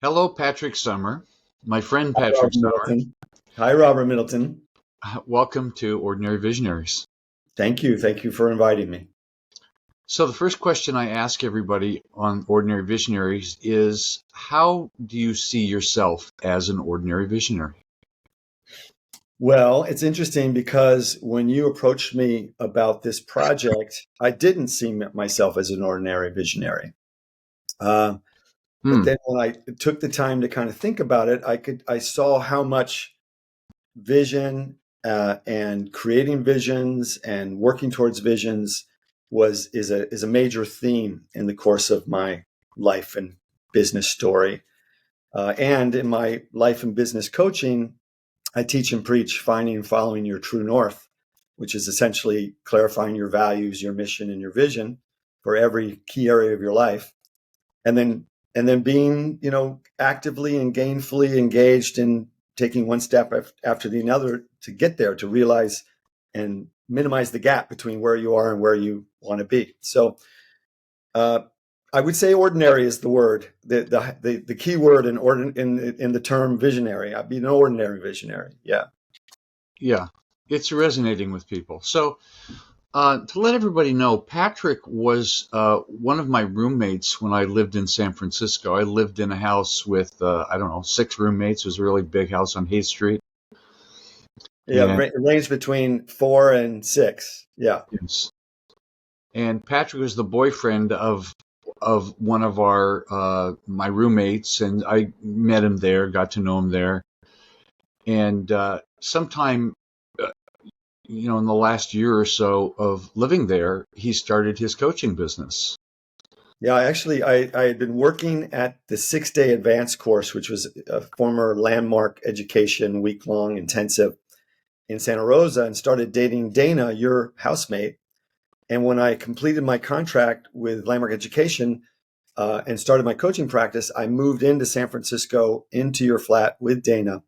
Hello, Patrick Summar, my friend Hi, Patrick Robert Summar. Middleton. Hi, Robert Middleton. Welcome to Ordinary Visionaries. Thank you. Thank you for inviting me. So, the first question I ask everybody on Ordinary Visionaries is how do you see yourself as an ordinary visionary? Well, it's interesting because when you approached me about this project, I didn't see myself as an ordinary visionary. Uh, but Hmm. then when I took the time to kind of think about it, I saw how much vision and creating visions and working towards visions is a major theme in the course of my life and business story. And in my life and business coaching, I teach and preach finding and following your true north, which is essentially clarifying your values, your mission, and your vision for every key area of your life. And then being, actively and gainfully engaged in taking one step after the other to get there, to realize and minimize the gap between where you are and where you want to be. So uh, I would say ordinary is the word, the key word in the term visionary. I'd be an ordinary visionary. Yeah. Yeah, it's resonating with people. So, to let everybody know, Patrick was one of my roommates when I lived in San Francisco. I lived in a house with, I don't know, six roommates. It was a really big house on Hayes Street. Yeah. And Range between 4 and 6. Yeah. yes. And Patrick was the boyfriend of one of our my roommates, and I met him there, got to know him there, and sometime uh, in the last year or so of living there, he started his coaching business. Yeah. I had been working at the 6-day advanced course, which was a former landmark education week-long intensive in Santa Rosa, and started dating Dana, your housemate. And when I completed my contract with Landmark Education, and started my coaching practice, I moved into San Francisco into your flat with Dana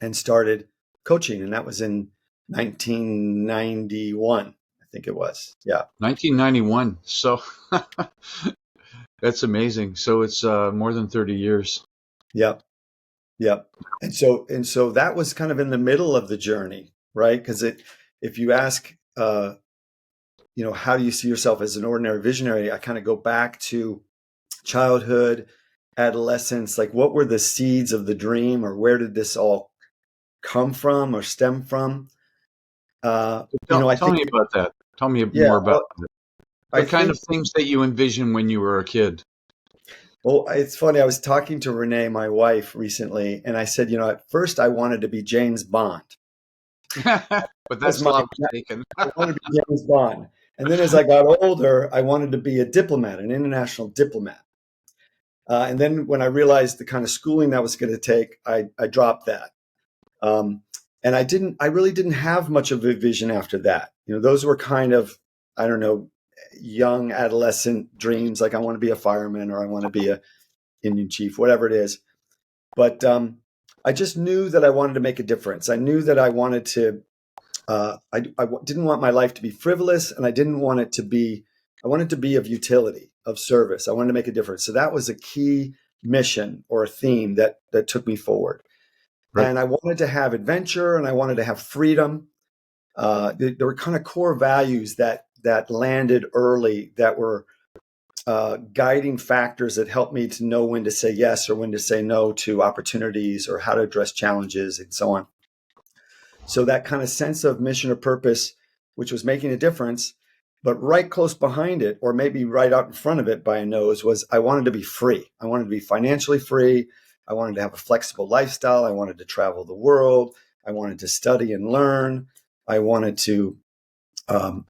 and started coaching. And that was in 1991, I think it was. Yeah. 1991. So that's amazing. So it's more than 30 years. Yep. Yep. And so that was kind of in the middle of the journey, right? Because if you ask, how do you see yourself as an ordinary visionary? I kind of go back to childhood, adolescence, like what were the seeds of the dream, or where did this all come from or stem from? I Tell think, me about that. Tell me yeah, more about it. I The kind think, of things that you envisioned when you were a kid. well, it's funny. I was talking to Renee, my wife, recently, and I said, at first I wanted to be James Bond. But That was that's a my, lot I mistaken. wanted to be James Bond. And then as I got older, I wanted to be a diplomat, an international diplomat. And then when I realized the kind of schooling that was going to take, I dropped that. Um, and I really didn't have much of a vision after that. Those were kind of, I don't know, young adolescent dreams. Like I want to be a fireman, or I want to be a Indian chief, whatever it is. But I just knew that I wanted to make a difference. I knew that I wanted to, didn't want my life to be frivolous, and I wanted to be of utility, of service. I wanted to make a difference. So that was a key mission or a theme that took me forward. Right. And I wanted to have adventure, and I wanted to have freedom. There were kind of core values that landed early, that were guiding factors that helped me to know when to say yes or when to say no to opportunities, or how to address challenges, and so on. So that kind of sense of mission or purpose, which was making a difference, but right close behind it, or maybe right out in front of it by a nose, was I wanted to be free. I wanted to be financially free. I wanted to have a flexible lifestyle. I wanted to travel the world. I wanted to study and learn. I wanted to, um,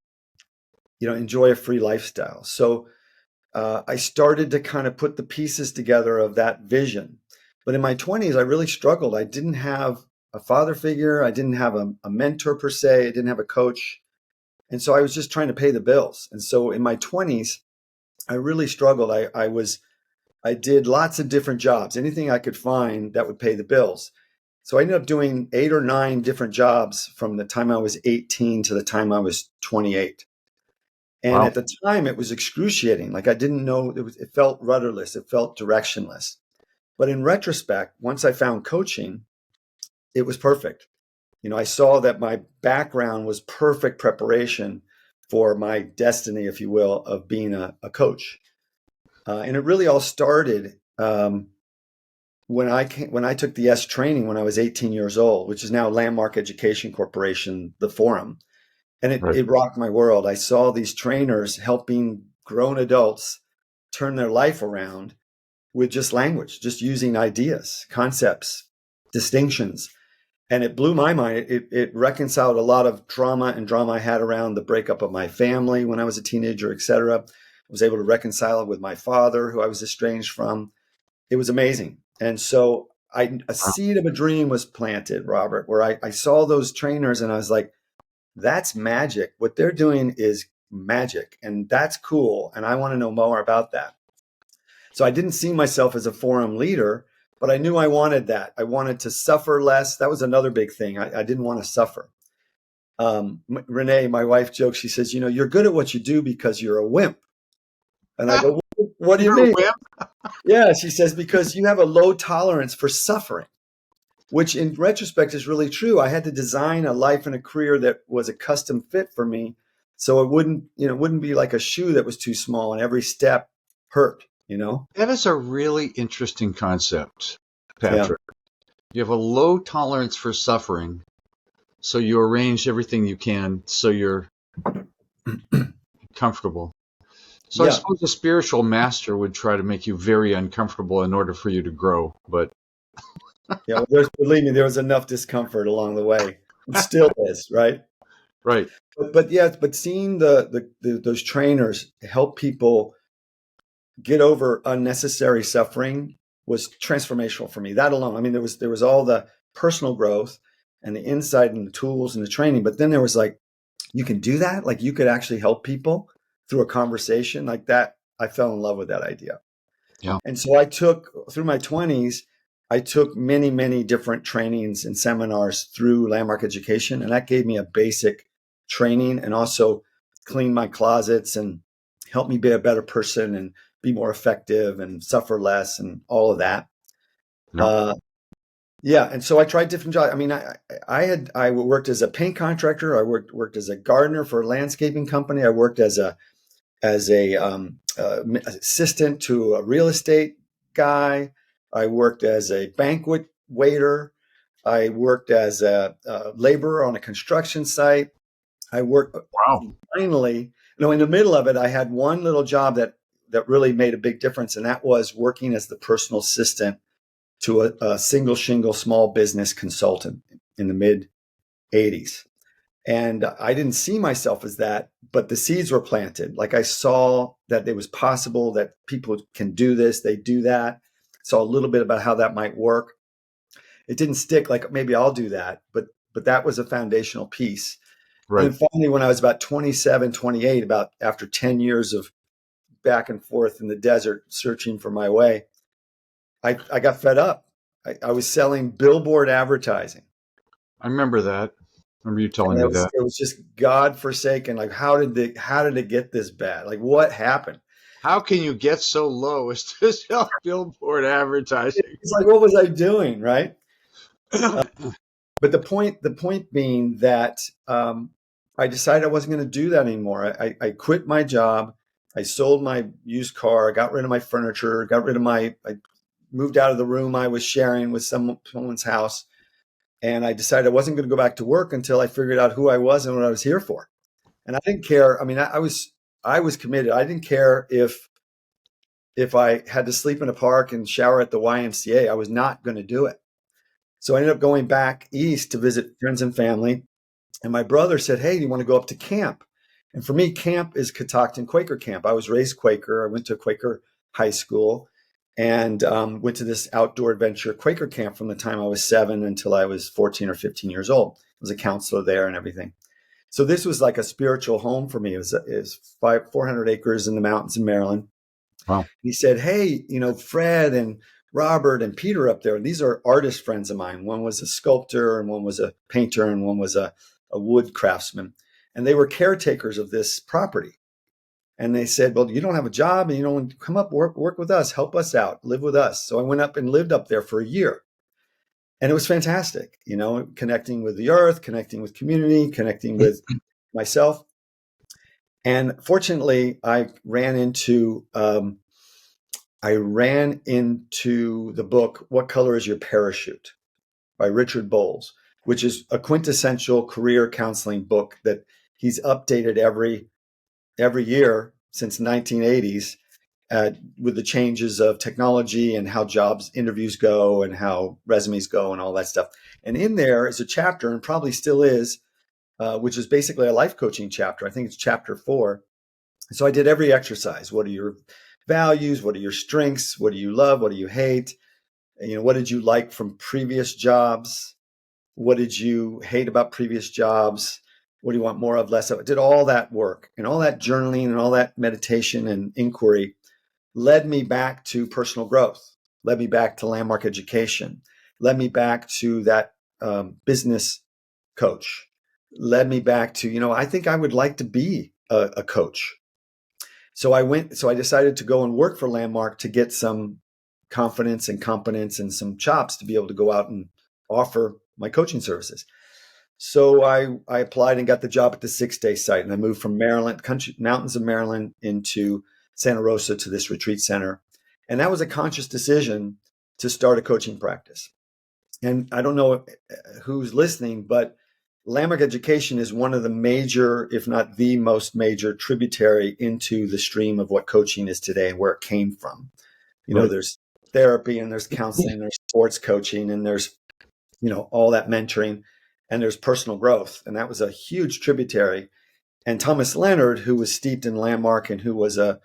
enjoy a free lifestyle. So I started to kind of put the pieces together of that vision. But in my 20s, I really struggled. I didn't have a father figure. I didn't have a mentor per se. I didn't have a coach. And so I was just trying to pay the bills. And so in my 20s, I really struggled. I did lots of different jobs, anything I could find that would pay the bills. So I ended up doing 8 or 9 different jobs from the time I was 18 to the time I was 28. And Wow. at the time, it was excruciating. Like I didn't know, it felt rudderless. It felt directionless. But in retrospect, once I found coaching, it was perfect. I saw that my background was perfect preparation for my destiny, if you will, of being a coach. And it really all started when I took the S training when I was 18 years old, which is now Landmark Education Corporation, the forum. And Right. it rocked my world. I saw these trainers helping grown adults turn their life around with just language, just using ideas, concepts, distinctions. And it blew my mind. It reconciled a lot of drama I had around the breakup of my family when I was a teenager, et cetera. I was able to reconcile it with my father, who I was estranged from. It was amazing. And so a seed of a dream was planted, Robert, where I saw those trainers and I was like, that's magic. What they're doing is magic, and that's cool. And I want to know more about that. So I didn't see myself as a forum leader, but I knew I wanted that. I wanted to suffer less. That was another big thing. I didn't want to suffer. Renee, my wife, jokes. She says, you're good at what you do because you're a wimp. And I go, what do you You're a mean? wimp. Yeah, she says, because you have a low tolerance for suffering, which in retrospect is really true. I had to design a life and a career that was a custom fit for me. So it wouldn't be like a shoe that was too small and every step hurt. That is a really interesting concept, Yeah. Patrick. You have a low tolerance for suffering, so you arrange everything you can so you're comfortable. So I Yeah. suppose a spiritual master would try to make you very uncomfortable in order for you to grow. But Yeah. Well, believe me, there was enough discomfort along the way. It still is, right? right, But seeing those trainers help people get over unnecessary suffering was transformational for me. That alone. I mean, there was all the personal growth and the insight and the tools and the training, but then there was like, you can do that? Like you could actually help people through a conversation like that. I fell in love with that idea. yeah, And so through my 20s, I took many, many different trainings and seminars through Landmark Education. And that gave me a basic training and also cleaned my closets and helped me be a better person and be more effective and suffer less and all of that. yeah. Uh, yeah. And so I tried different jobs. I mean, I worked as a paint contractor. I worked as a gardener for a landscaping company. I worked as a assistant to a real estate guy. I worked as a banquet waiter. I worked as a laborer on a construction site. I worked Wow. finally, in the middle of it, I had one little job that really made a big difference, and that was working as the personal assistant to a single shingle small business consultant in the mid 80s. And I didn't see myself as that, but the seeds were planted. Like I saw that it was possible that people can do this, they do that. Saw a little bit about how that might work. It didn't stick like maybe I'll do that, but that was a foundational piece. And Right. then finally, when I was about 27, 28, about after 10 years of back and forth in the desert searching for my way, I got fed up. I was selling billboard advertising. I remember that. I remember you telling And me that. it was just God forsaken. Like, how did it get this bad? Like, what happened? How can you get so low as to sell billboard advertising? It's like, what was I doing, right? But the point being that I decided I wasn't going to do that anymore. I quit my job. I sold my used car. I got rid of my furniture. I moved out of the room I was sharing with someone's house, and I decided I wasn't going to go back to work until I figured out who I was and what I was here for. And I didn't care. I mean, I was committed. I didn't care if I had to sleep in a park and shower at the YMCA. I was not going to do it. So I ended up going back east to visit friends and family. And my brother said, "Hey, do you want to go up to camp?" And for me, camp is Catoctin Quaker camp. I was raised Quaker. I went to Quaker high school and went to this outdoor adventure Quaker camp from the time I was 7 until I was 14 or 15 years old. I was a counselor there and everything. So this was like a spiritual home for me. It was 400 acres in the mountains in Maryland. Wow. He said, "Hey, Fred and Robert and Peter up there, these are artist friends of mine. One was a sculptor and one was a painter and one was a wood craftsman. And they were caretakers of this property. And they said, well, you don't have a job and you don't come up, work with us, help us out, live with us. So I went up and lived up there for a year. And it was fantastic, connecting with the earth, connecting with community, connecting with myself. And fortunately, I ran into the book, What Color is Your Parachute? By Richard Bowles, which is a quintessential career counseling book that he's updated every year since the 1980s with the changes of technology and how jobs interviews go and how resumes go and all that stuff. And in there is a chapter, and probably still is, which is basically a life coaching chapter. I think it's chapter 4. So I did every exercise. What are your values? What are your strengths? What do you love? What do you hate? What did you like from previous jobs? What did you hate about previous jobs? What do you want more of, less of? I did all that work, and all that journaling and all that meditation and inquiry led me back to personal growth, led me back to landmark education, led me back to that business coach, led me back to, I think I would like to be a coach. So I decided to go and work for Landmark to get some confidence and competence and some chops to be able to go out and offer my coaching services. So I applied and got the job at the 6-day site, and I moved from Maryland, mountains of Maryland, into Santa Rosa to this retreat center. And that was a conscious decision to start a coaching practice. And I don't know who's listening, but Landmark Education is one of the major, if not the most major, tributary into the stream of what coaching is today and where it came from. Right. There's therapy and there's counseling, there's sports coaching, and there's, all that mentoring, and there's personal growth. And that was a huge tributary. And Thomas Leonard, who was steeped in Landmark and who was a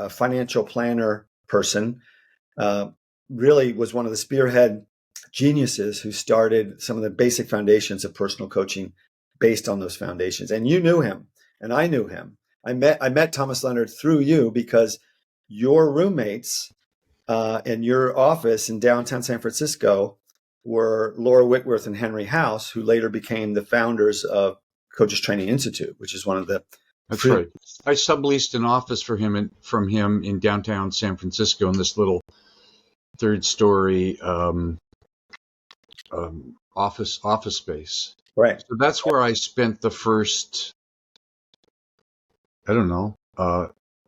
financial planner person, really was one of the spearhead geniuses who started some of the basic foundations of personal coaching based on those foundations. And you knew him, and I knew him. I met Thomas Leonard through you, because your roommates in your office in downtown San Francisco were Laura Whitworth and Henry House, who later became the founders of Coaches Training Institute, which is one of the. That's right. I subleased an office from him in downtown San Francisco in this little 3rd-story office space. Right. So that's where I spent the first,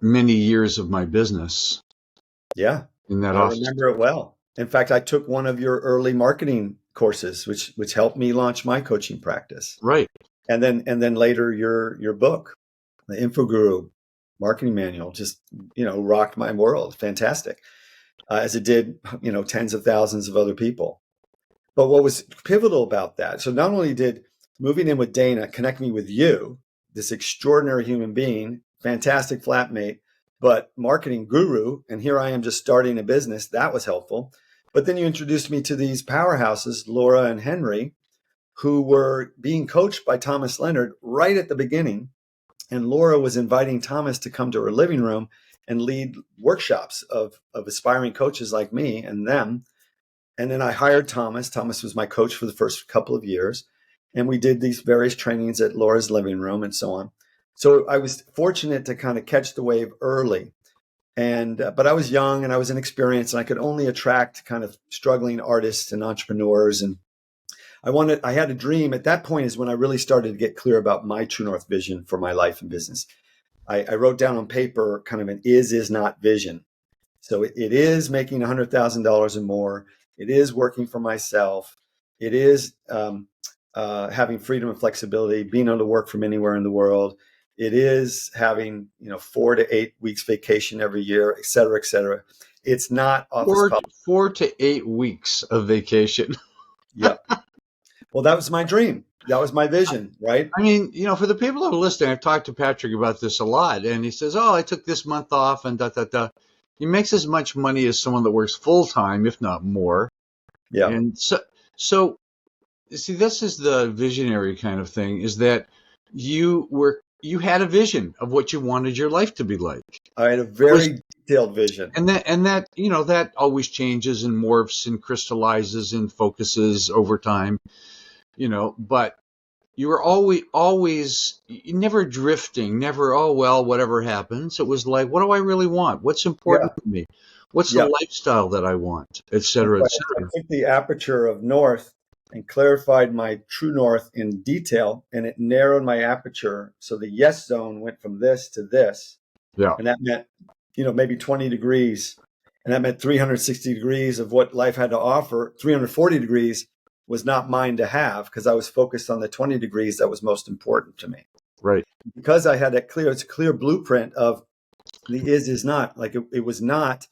many years of my business. Yeah. In that office. I remember it well. In fact, I took one of your early marketing courses, which helped me launch my coaching practice. Right. And then later your book, the InfoGuru Marketing Manual, just rocked my world. Fantastic, as it did tens of thousands of other people. But what was pivotal about that? So not only did moving in with Dana connect me with you, this extraordinary human being, fantastic flatmate, but marketing guru, and here I am just starting a business. That was helpful. But then you introduced me to these powerhouses, Laura and Henry, who were being coached by Thomas Leonard right at the beginning. And Laura was inviting Thomas to come to her living room and lead workshops of aspiring coaches like me and them. And then I hired Thomas. Thomas was my coach for the first couple of years. And we did these various trainings at Laura's living room and so on. So I was fortunate to kind of catch the wave early. But I was young and I was inexperienced, and I could only attract kind of struggling artists and entrepreneurs. And I had a dream. At that point is when I really started to get clear about my true north vision for my life and business. I wrote down on paper kind of an is not vision. So it is making $100,000 or more. It is working for myself. It is having freedom and flexibility, being able to work from anywhere in the world. It is having 4 to 8 weeks vacation every year, et cetera, et cetera. It's not office 4 to 8 weeks of vacation. Yeah. Well, that was my dream. That was my vision, right? I mean, for the people who are listening, I've talked to Patrick about this a lot, and he says, "Oh, I took this month off," and He makes as much money as someone that works full time, if not more. Yeah. And so see, this is the visionary kind of thing, is that you had a vision of what you wanted your life to be like. I had a very detailed vision. And that that always changes and morphs and crystallizes and focuses over time. But you were always never drifting, never, oh, well, whatever happens. It was like, what do I really want? What's Yeah. important to me? What's the Yeah. lifestyle that I want, et And cetera, so et I cetera. took the aperture of north and clarified my true north in detail, and it narrowed my aperture. So the yes zone went from this to this, Yeah, and that meant, maybe 20 degrees, and that meant 360 degrees of what life had to offer. 340 degrees was not mine to have because I was focused on the 20 degrees that was most important to me. right. Because I had it's a clear blueprint of the is not. Like it was not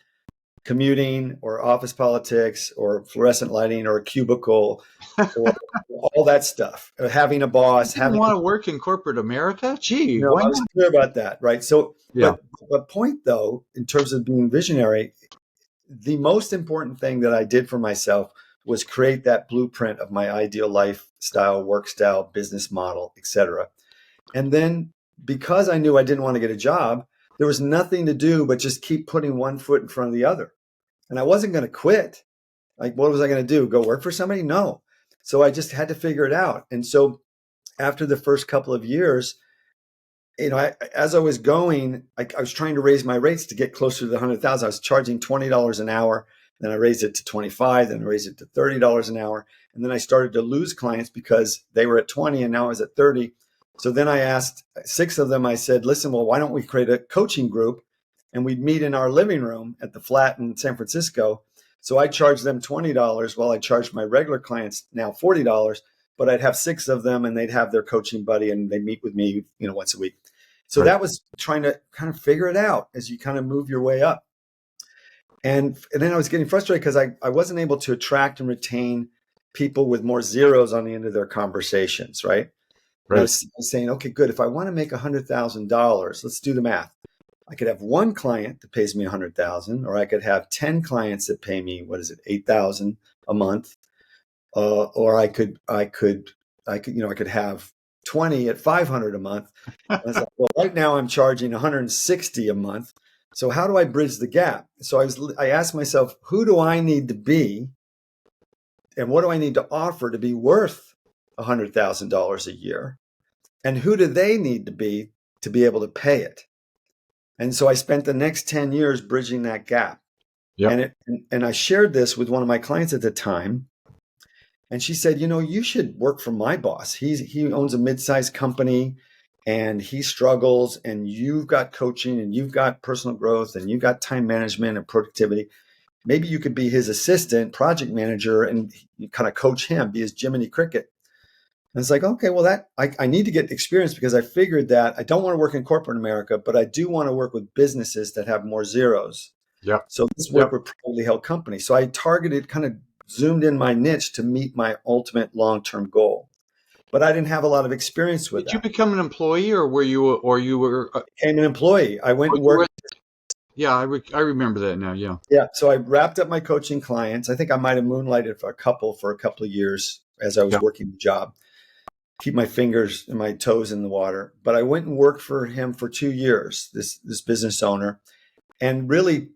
commuting or office politics or fluorescent lighting or a cubicle or all that stuff. Having a You boss, didn't want to work in corporate America? Gee, no, why I was not? clear about that, right? So, Yeah, but the point though, in terms of being visionary, the most important thing that I did for myself was create that blueprint of my ideal lifestyle, work style, business model, etc. And then because I knew I didn't want to get a job, there was nothing to do but just keep putting one foot in front of the other. And I wasn't going to quit. Like, what was I going to do? Go work for somebody? No. So I just had to figure it out. And so after the first couple of years, as I was going, I was trying to raise my rates to get closer to the 100,000. I was charging $20 an hour. Then I raised it to 25, then I raised it to $30 an hour. And then I started to lose clients because they were at 20 and now I was at 30. So then I asked 6 of them, I said, listen, well, why don't we create a coaching group and we'd meet in our living room at the flat in San Francisco. So I charged them $20 while I charged my regular clients now $40, but I'd have 6 of them and they'd have their coaching buddy and they meet with me, once a week. So right. that was trying to kind of figure it out as you kind of move your way up. And then I was getting frustrated because I wasn't able to attract and retain people with more zeros on the end of their conversations, right? And I Right. was saying, okay, good. If I want to make $100,000, let's do the math. I could have one client that pays me 100,000, or I could have 10 clients that pay me, 8,000 a month, or I could have 20 at 500 a month. I was like, well, right now I'm charging 160 a month. So how do I bridge the gap? So I asked myself, who do I need to be, and what do I need to offer to be worth $100,000 a year, and who do they need to be able to pay it? And so I spent the next 10 years bridging that gap. Yep. And I shared this with one of my clients at the time. And she said, you should work for my boss. He owns a mid-sized company and he struggles, and you've got coaching and you've got personal growth and you've got time management and productivity. Maybe you could be his assistant, project manager, and you kind of coach him, be his Jiminy Cricket. And it's like, okay, well, I need to get experience because I figured that I don't want to work in corporate America, but I do want to work with businesses that have more zeros. Yep. So this work Yep. with privately held companies. So I targeted, kind of zoomed in my niche to meet my ultimate long-term goal. But I didn't have a lot of experience with Did you that. become an employee, or you were, I became an employee. I went or and you were? worked. Yeah, I remember that now. Yeah. Yeah. So I wrapped up my coaching clients. I think I might have moonlighted for a couple of years as I was Yeah. working the job. Keep my fingers and my toes in the water. But I went and worked for him for 2 years, this business owner, and really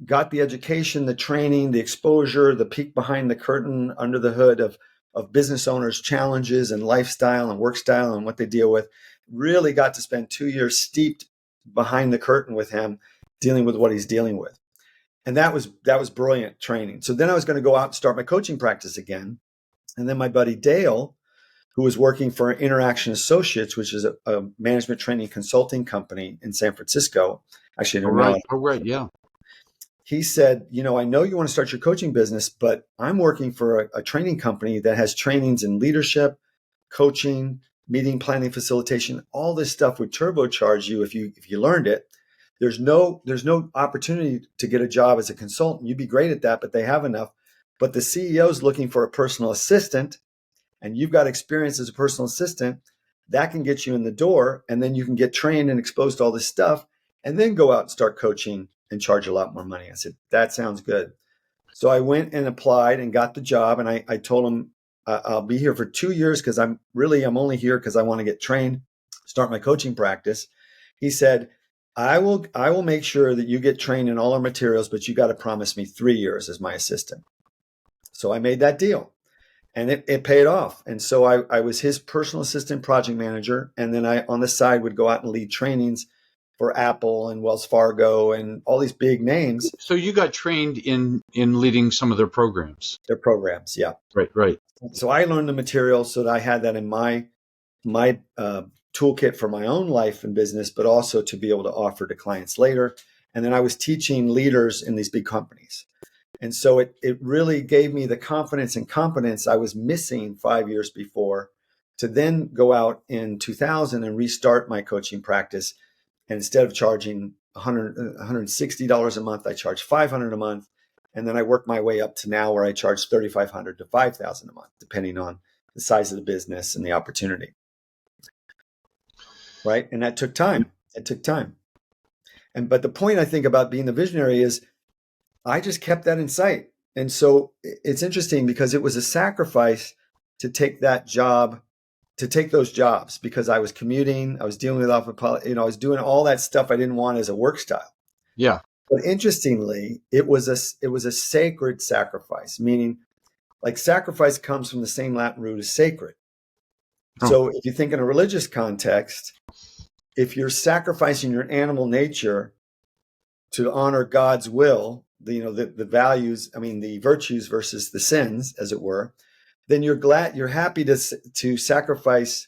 got the education, the training, the exposure, the peek behind the curtain under the hood of business owners' challenges and lifestyle and work style and what they deal with. Really got to spend 2 years steeped behind the curtain with him, dealing with what he's dealing with. And that was brilliant training. So then I was going to go out and start my coaching practice again. And then my buddy Dale, who was working for Interaction Associates, which is a management training consulting company in San Francisco. Actually, Oh, they're right. now. Oh, right. Yeah. He said, I know you want to start your coaching business, but I'm working for a training company that has trainings in leadership, coaching, meeting planning, facilitation. All this stuff would turbocharge you if you learned it. There's no opportunity to get a job as a consultant. You'd be great at that, but they have enough. But the CEO is looking for a personal assistant, and you've got experience as a personal assistant. That can get you in the door, and then you can get trained and exposed to all this stuff, and then go out and start coaching and charge a lot more money. I said, that sounds good. So I went and applied and got the job. And I told him, I'll be here for 2 years because I'm only here because I want to get trained, start my coaching practice. He said, I will make sure that you get trained in all our materials, but you got to promise me 3 years as my assistant. So I made that deal. and it paid off. And so I was his personal assistant project manager. And then I, on the side, would go out and lead trainings for Apple and Wells Fargo and all these big names. So you got trained in leading some of their programs. Their programs. Yeah. Right. So I learned the material so that I had that in my toolkit for my own life and business, but also to be able to offer to clients later. And then I was teaching leaders in these big companies. And so it really gave me the confidence and competence I was missing 5 years before to then go out in 2000 and restart my coaching practice. And instead of charging $160 a month, I charge $500 a month. And then I worked my way up to now where I charge $3,500 to $5,000 a month, depending on the size of the business and the opportunity. Right. And that took time. It took time. But the point I think about being the visionary is I just kept that in sight. And so it's interesting because it was a sacrifice to take that job, to take those jobs, because I was commuting, I was dealing with I was doing all that stuff I didn't want as a work style. Yeah. But interestingly, it was a sacred sacrifice, meaning like sacrifice comes from the same Latin root as sacred. Oh. So if you think in a religious context, if you're sacrificing your animal nature to honor God's will, the values, the virtues versus the sins, as it were, then you're happy to sacrifice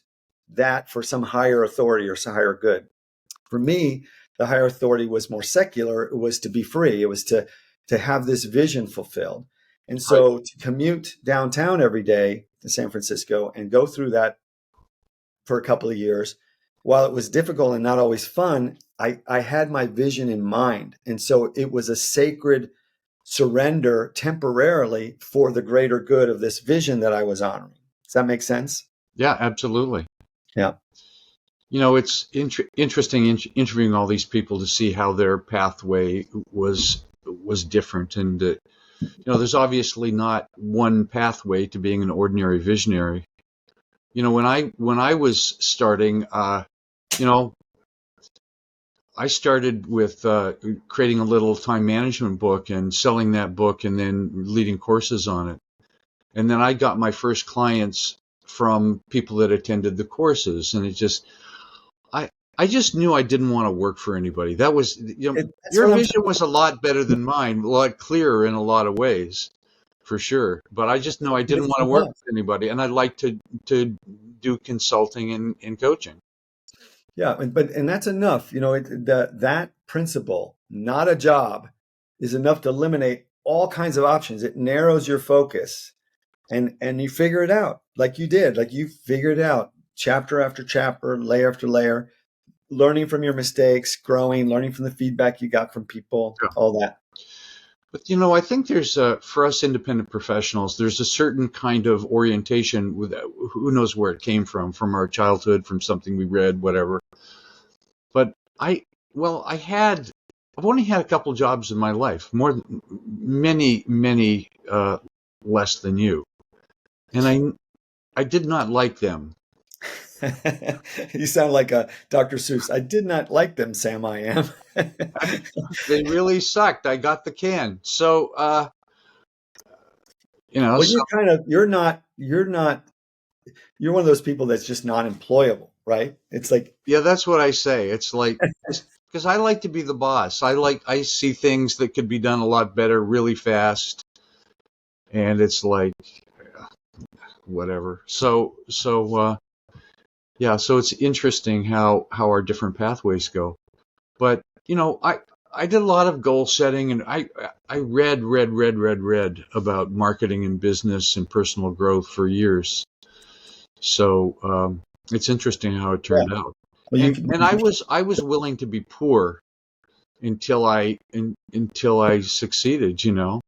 that for some higher authority or some higher good. For me, the higher authority was more secular. It was to be free. It was to have this vision fulfilled. And so to commute downtown every day to San Francisco and go through that for a couple of years, while it was difficult and not always fun, I had my vision in mind. And so it was a sacred surrender temporarily for the greater good of this vision that I was honoring. Does that make sense? Yeah, absolutely. Yeah. It's interesting interviewing all these people to see how their pathway was different. And, there's obviously not one pathway to being an ordinary visionary. When I was starting, I started with creating a little time management book and selling that book and then leading courses on it. And then I got my first clients from people that attended the courses. And I just knew I didn't want to work for anybody. That was, your vision was a lot better than mine, a lot clearer in a lot of ways, for sure. But I just know I didn't want to work for anybody. And I'd like to do consulting and coaching. Yeah, and that's enough. That principle, not a job, is enough to eliminate all kinds of options. It narrows your focus, and you figure it out like you did. Like you figured it out chapter after chapter, layer after layer, learning from your mistakes, growing, learning from the feedback you got from people, all that. But, I think there's, for us independent professionals, there's a certain kind of orientation with who knows where it came from our childhood, from something we read, whatever. But I've only had a couple jobs in my life, many less than you. And I did not like them. You sound like a Dr. Seuss. I did not like them, Sam. I am. They really sucked. I got the can. So, well, you're one of those people that's just not employable, right? It's like, yeah, that's what I say. It's like, because I like to be the boss. I see things that could be done a lot better really fast. And it's like, whatever. So it's interesting how our different pathways go. But, I did a lot of goal setting, and I read about marketing and business and personal growth for years. So it's interesting how it turned out. Well, and I was willing to be poor until I succeeded, Yeah.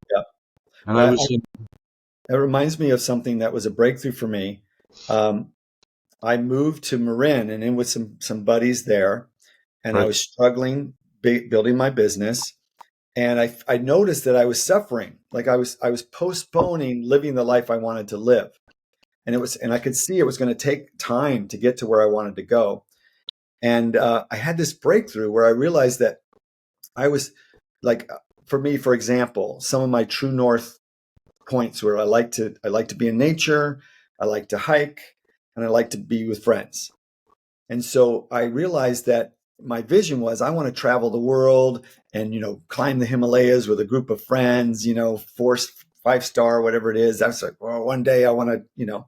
And that reminds me of something that was a breakthrough for me. I moved to Marin and in with some buddies there, and I was struggling building my business, and I noticed that I was suffering. Like I was postponing living the life I wanted to live, and I could see it was going to take time to get to where I wanted to go. And I had this breakthrough where I realized that I was like, for me, for example, some of my true north points where I like to be in nature, I like to hike, and I like to be with friends. And so I realized that my vision was I want to travel the world and, climb the Himalayas with a group of friends, 5-star, whatever it is. I was like, well, one day I want to,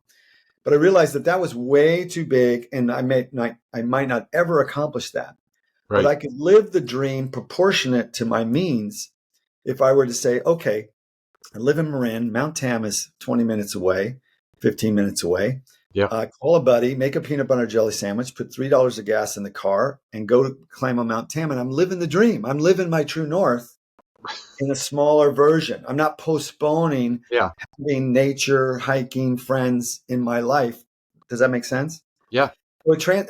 but I realized that was way too big and I might not ever accomplish that. But Right. I could live the dream proportionate to my means if I were to say, okay, I live in Marin. Mount Tam is 20 minutes away, 15 minutes away. Yeah. Call a buddy, make a peanut butter jelly sandwich, put $3 of gas in the car, and go to climb on Mount Tam. And I'm living the dream. I'm living my true north in a smaller version. I'm not postponing Yeah. having nature, hiking, friends in my life. Does that make sense? Yeah.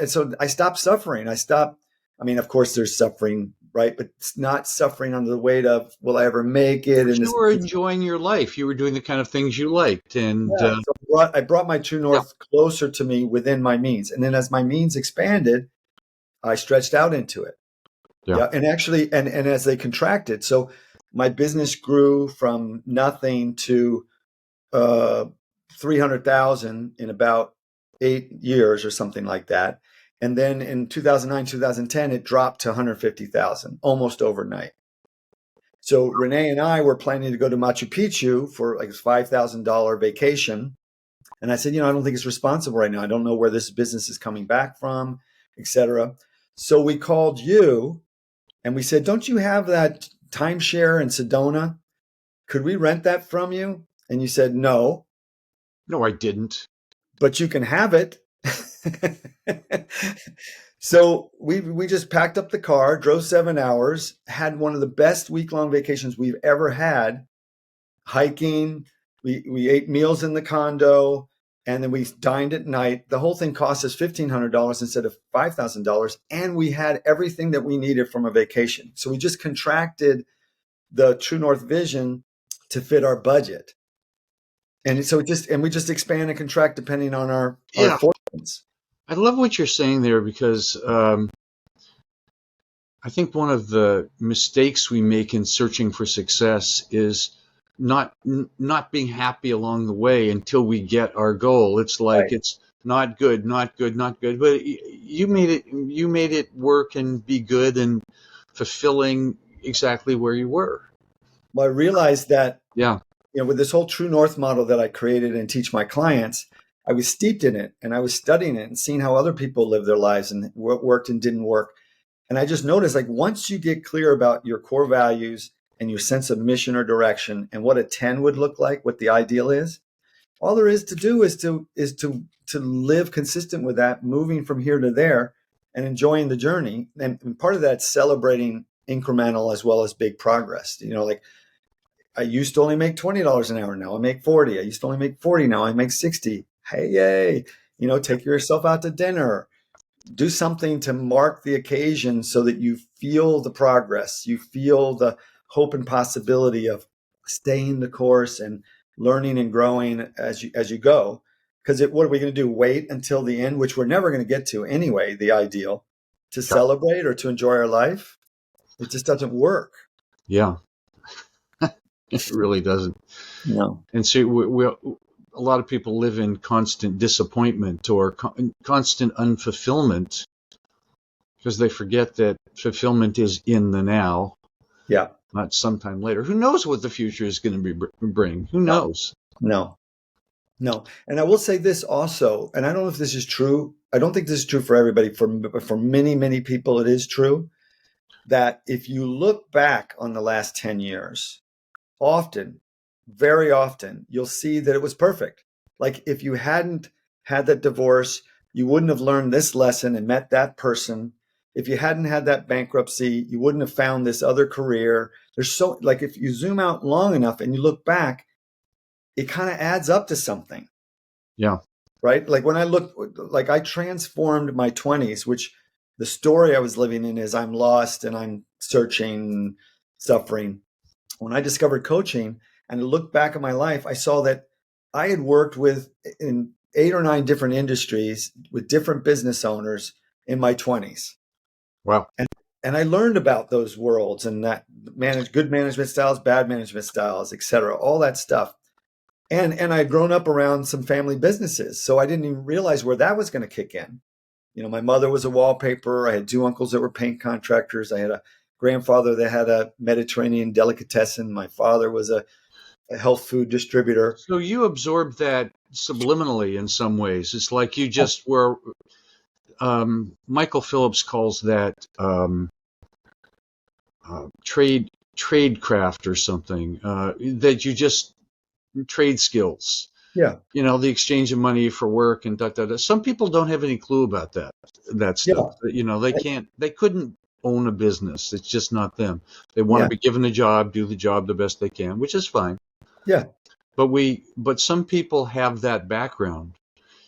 So I stopped suffering. Of course there's suffering, right? But it's not suffering under the weight of, will I ever make it? But And you were enjoying your life. You were doing the kind of things you liked. And so I brought my true yeah. north closer to me within my means. And then as my means expanded, I stretched out into it. Yeah. And actually, and as they contracted, so my business grew from nothing to 300,000 in about 8 years or something like that. And then in 2009, 2010, it dropped to 150,000 almost overnight. So Renee and I were planning to go to Machu Picchu for like a $5,000 vacation. And I said, I don't think it's responsible right now. I don't know where this business is coming back from, et cetera. So we called you and we said, don't you have that timeshare in Sedona? Could we rent that from you? And you said, no, No, I didn't. but you can have it. So we just packed up the car, drove 7 hours, had one of the best week-long vacations we've ever had, hiking. We ate meals in the condo, and then we dined at night. The whole thing cost us $1,500 instead of $5,000, and we had everything that we needed from a vacation. So we just contracted the True North vision to fit our budget. And so we just expand and contract depending on our fortunes. I love what you're saying there because I think one of the mistakes we make in searching for success is not being happy along the way until we get our goal. It's like Right. it's not good, not good, not good. But you made it work and be good and fulfilling exactly where you were. Well, I realized that Yeah. with this whole True North model that I created and teach my clients, I was steeped in it and I was studying it and seeing how other people live their lives and what worked and didn't work. And I just noticed, like, once you get clear about your core values and your sense of mission or direction and what a 10 would look like, what the ideal is, all there is to do is to live consistent with that, moving from here to there and enjoying the journey. And part of that's celebrating incremental as well as big progress. Like, I used to only make $20 an hour. Now I make 40. I used to only make 40. Now I make 60. Hey, yay. Take yourself out to dinner. Do something to mark the occasion so that you feel the progress. You feel the hope and possibility of staying the course and learning and growing as you go. Because what are we going to do? Wait until the end, which we're never going to get to anyway, the ideal, to celebrate or to enjoy our life? It just doesn't work. Yeah. It really doesn't. No. And so a lot of people live in constant disappointment or constant unfulfillment because they forget that fulfillment is in the now. Yeah. Not sometime later. Who knows what the future is going to bring? Who knows? No. And I will say this also, and I don't know if this is true. I don't think this is true for everybody. For many, many people, it is true that if you look back on the last 10 years, often, very often, you'll see that it was perfect. Like, if you hadn't had that divorce, you wouldn't have learned this lesson and met that person. If you hadn't had that bankruptcy, you wouldn't have found this other career. If you zoom out long enough and you look back, it kind of adds up to something. Yeah. Right? Like, I transformed my 20s, which the story I was living in is I'm lost and I'm searching, suffering. When I discovered coaching and I looked back at my life, I saw that I had worked in 8 or 9 different industries with different business owners in my 20s. Wow. And I learned about those worlds and that good management styles, bad management styles, et cetera, all that stuff. And I had grown up around some family businesses, so I didn't even realize where that was going to kick in. My mother was a wallpaper. I had two uncles that were paint contractors. I had a grandfather that had a Mediterranean delicatessen. My father was a health food distributor. So you absorbed that subliminally in some ways. It's like you just were. Michael Phillips calls that tradecraft or something. That you just trade skills. Yeah, The exchange of money for work and da da da. Some people don't have any clue about that stuff. yeah, They couldn't own a business. It's just not them. They want to yeah, be given a job, do the job the best they can, which is fine. yeah. But some people have that background.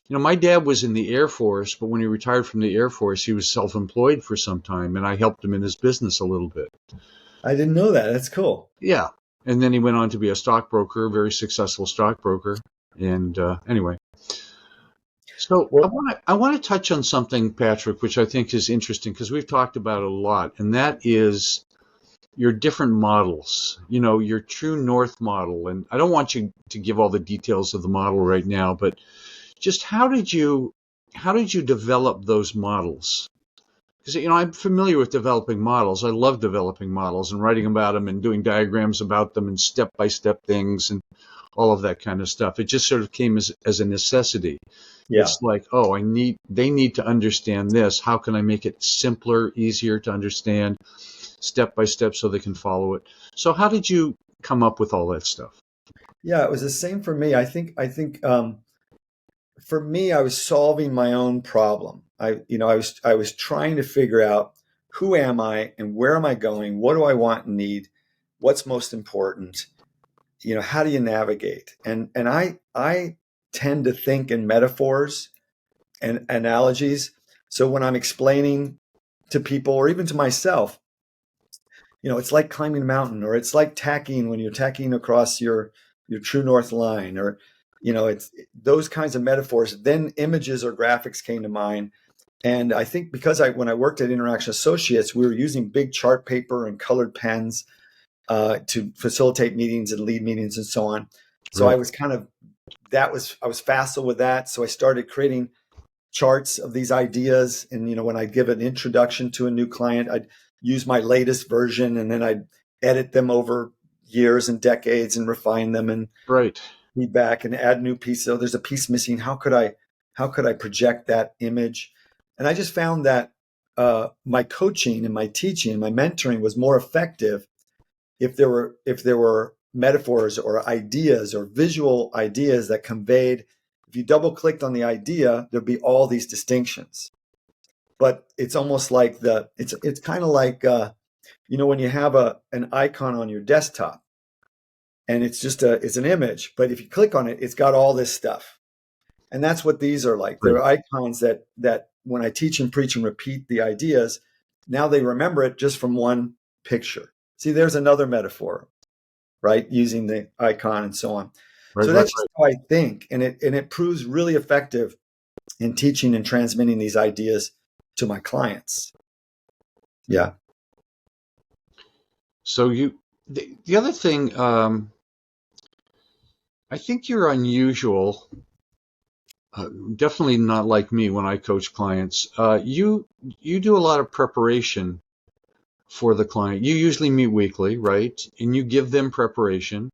My dad was in the Air Force, but when he retired from the Air Force, he was self-employed for some time, and I helped him in his business a little bit. I didn't know that. That's cool. Yeah. And then he went on to be a stockbroker, a very successful stockbroker. And anyway, so Well, I want to touch on something, Patrick, which I think is interesting because we've talked about it a lot, and that is your different models. Your true north model. And I don't want you to give all the details of the model right now, but just how did you develop those models? Because I'm familiar with developing models. I love developing models and writing about them and doing diagrams about them and step-by-step things and all of that kind of stuff. It just sort of came as a necessity. yeah. It's like, oh, they need to understand this. How can I make it simpler, easier to understand, step by step, so they can follow it? So how did you come up with all that stuff? Yeah, it was the same for me. I think for me, I was solving my own problem. I was trying to figure out who am I and where am I going? What do I want and need? What's most important? How do you navigate? And I tend to think in metaphors and analogies. So when I'm explaining to people or even to myself, it's like climbing a mountain, or it's like tacking when you're tacking across your true north line, or it's those kinds of metaphors. Then images or graphics came to mind. And I think because when I worked at Interaction Associates, we were using big chart paper and colored pens to facilitate meetings and lead meetings and so on. So Right. I was I was facile with that. So I started creating charts of these ideas. And, when I give an introduction to a new client, I'd use my latest version, and then I'd edit them over years and decades and refine them and Right. feedback and add new pieces. So there's a piece missing. How could I project that image? And I just found that my coaching and my teaching and my mentoring was more effective if there were metaphors or ideas or visual ideas that conveyed. If you double clicked on the idea, there'd be all these distinctions. But it's almost like it's kind of like when you have an icon on your desktop, and it's an image, but if you click on it, it's got all this stuff. And that's what these are like. Right. They're icons that when I teach and preach and repeat the ideas, now they remember it just from one picture. See, there's another metaphor, right? Using the icon and so on. Right. So Right. that's just how I think. And it proves really effective in teaching and transmitting these ideas to my clients. Yeah. So the other thing, I think you're unusual. Definitely not like me when I coach clients. You do a lot of preparation for the client. You usually meet weekly, right? And you give them preparation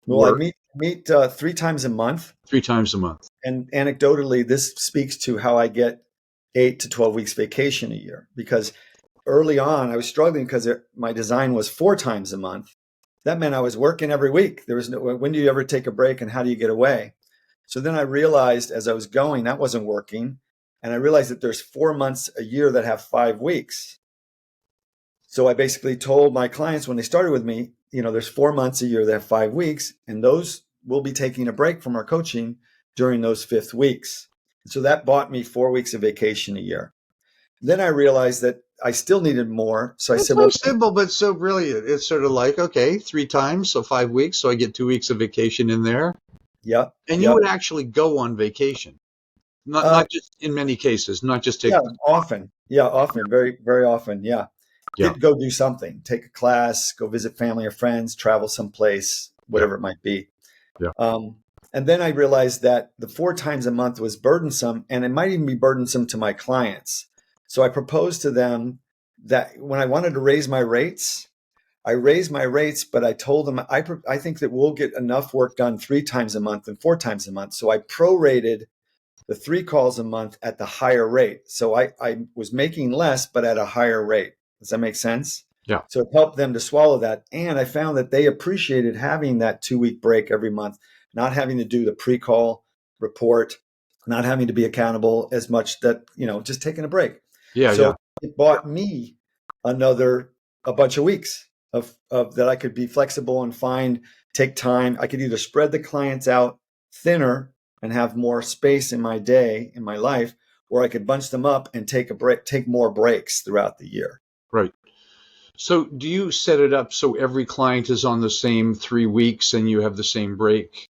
Well, I work meet 3 times a month. 3 times a month. And anecdotally, this speaks to how I get 8 to 12 weeks vacation a year. Because early on, I was struggling because my design was 4 times a month. That meant I was working every week. There was no, when do you ever take a break and how do you get away? So then I realized as I was going, that wasn't working. And I realized that there's 4 months a year that have 5 weeks. So I basically told my clients when they started with me, there's 4 months a year that have 5 weeks, and those will be taking a break from our coaching during those fifth weeks. So that bought me 4 weeks of vacation a year. Then I realized that I still needed more. So I It's said, so well, simple, but so brilliant. It's sort of like, okay, 3 times, so 5 weeks, so I get 2 weeks of vacation in there. yep, And you yep. would actually go on vacation, not Uh, not just in many cases, not just take. yeah, often. Yeah, often. Very, very often. Yeah. Yeah, Go do something, take a class, go visit family or friends, travel someplace, yeah, whatever it might be. yeah. And then I realized that the 4 times a month was burdensome, and it might even be burdensome to my clients. So I proposed to them that when I wanted to raise my rates, I raised my rates, but I told them I think that we'll get enough work done 3 times a month and 4 times a month. So I prorated the 3 calls a month at the higher rate. So I was making less, but at a higher rate. Does that make sense? Yeah. So it helped them to swallow that. And I found that they appreciated having that 2-week break every month, not having to do the pre-call report, not having to be accountable as much, that, just taking a break. Yeah. So Yeah. it bought me a bunch of weeks of that I could be flexible and take time. I could either spread the clients out thinner and have more space in my day, in my life, or I could bunch them up and take more breaks throughout the year. Right. So do you set it up so every client is on the same 3 weeks and you have the same break?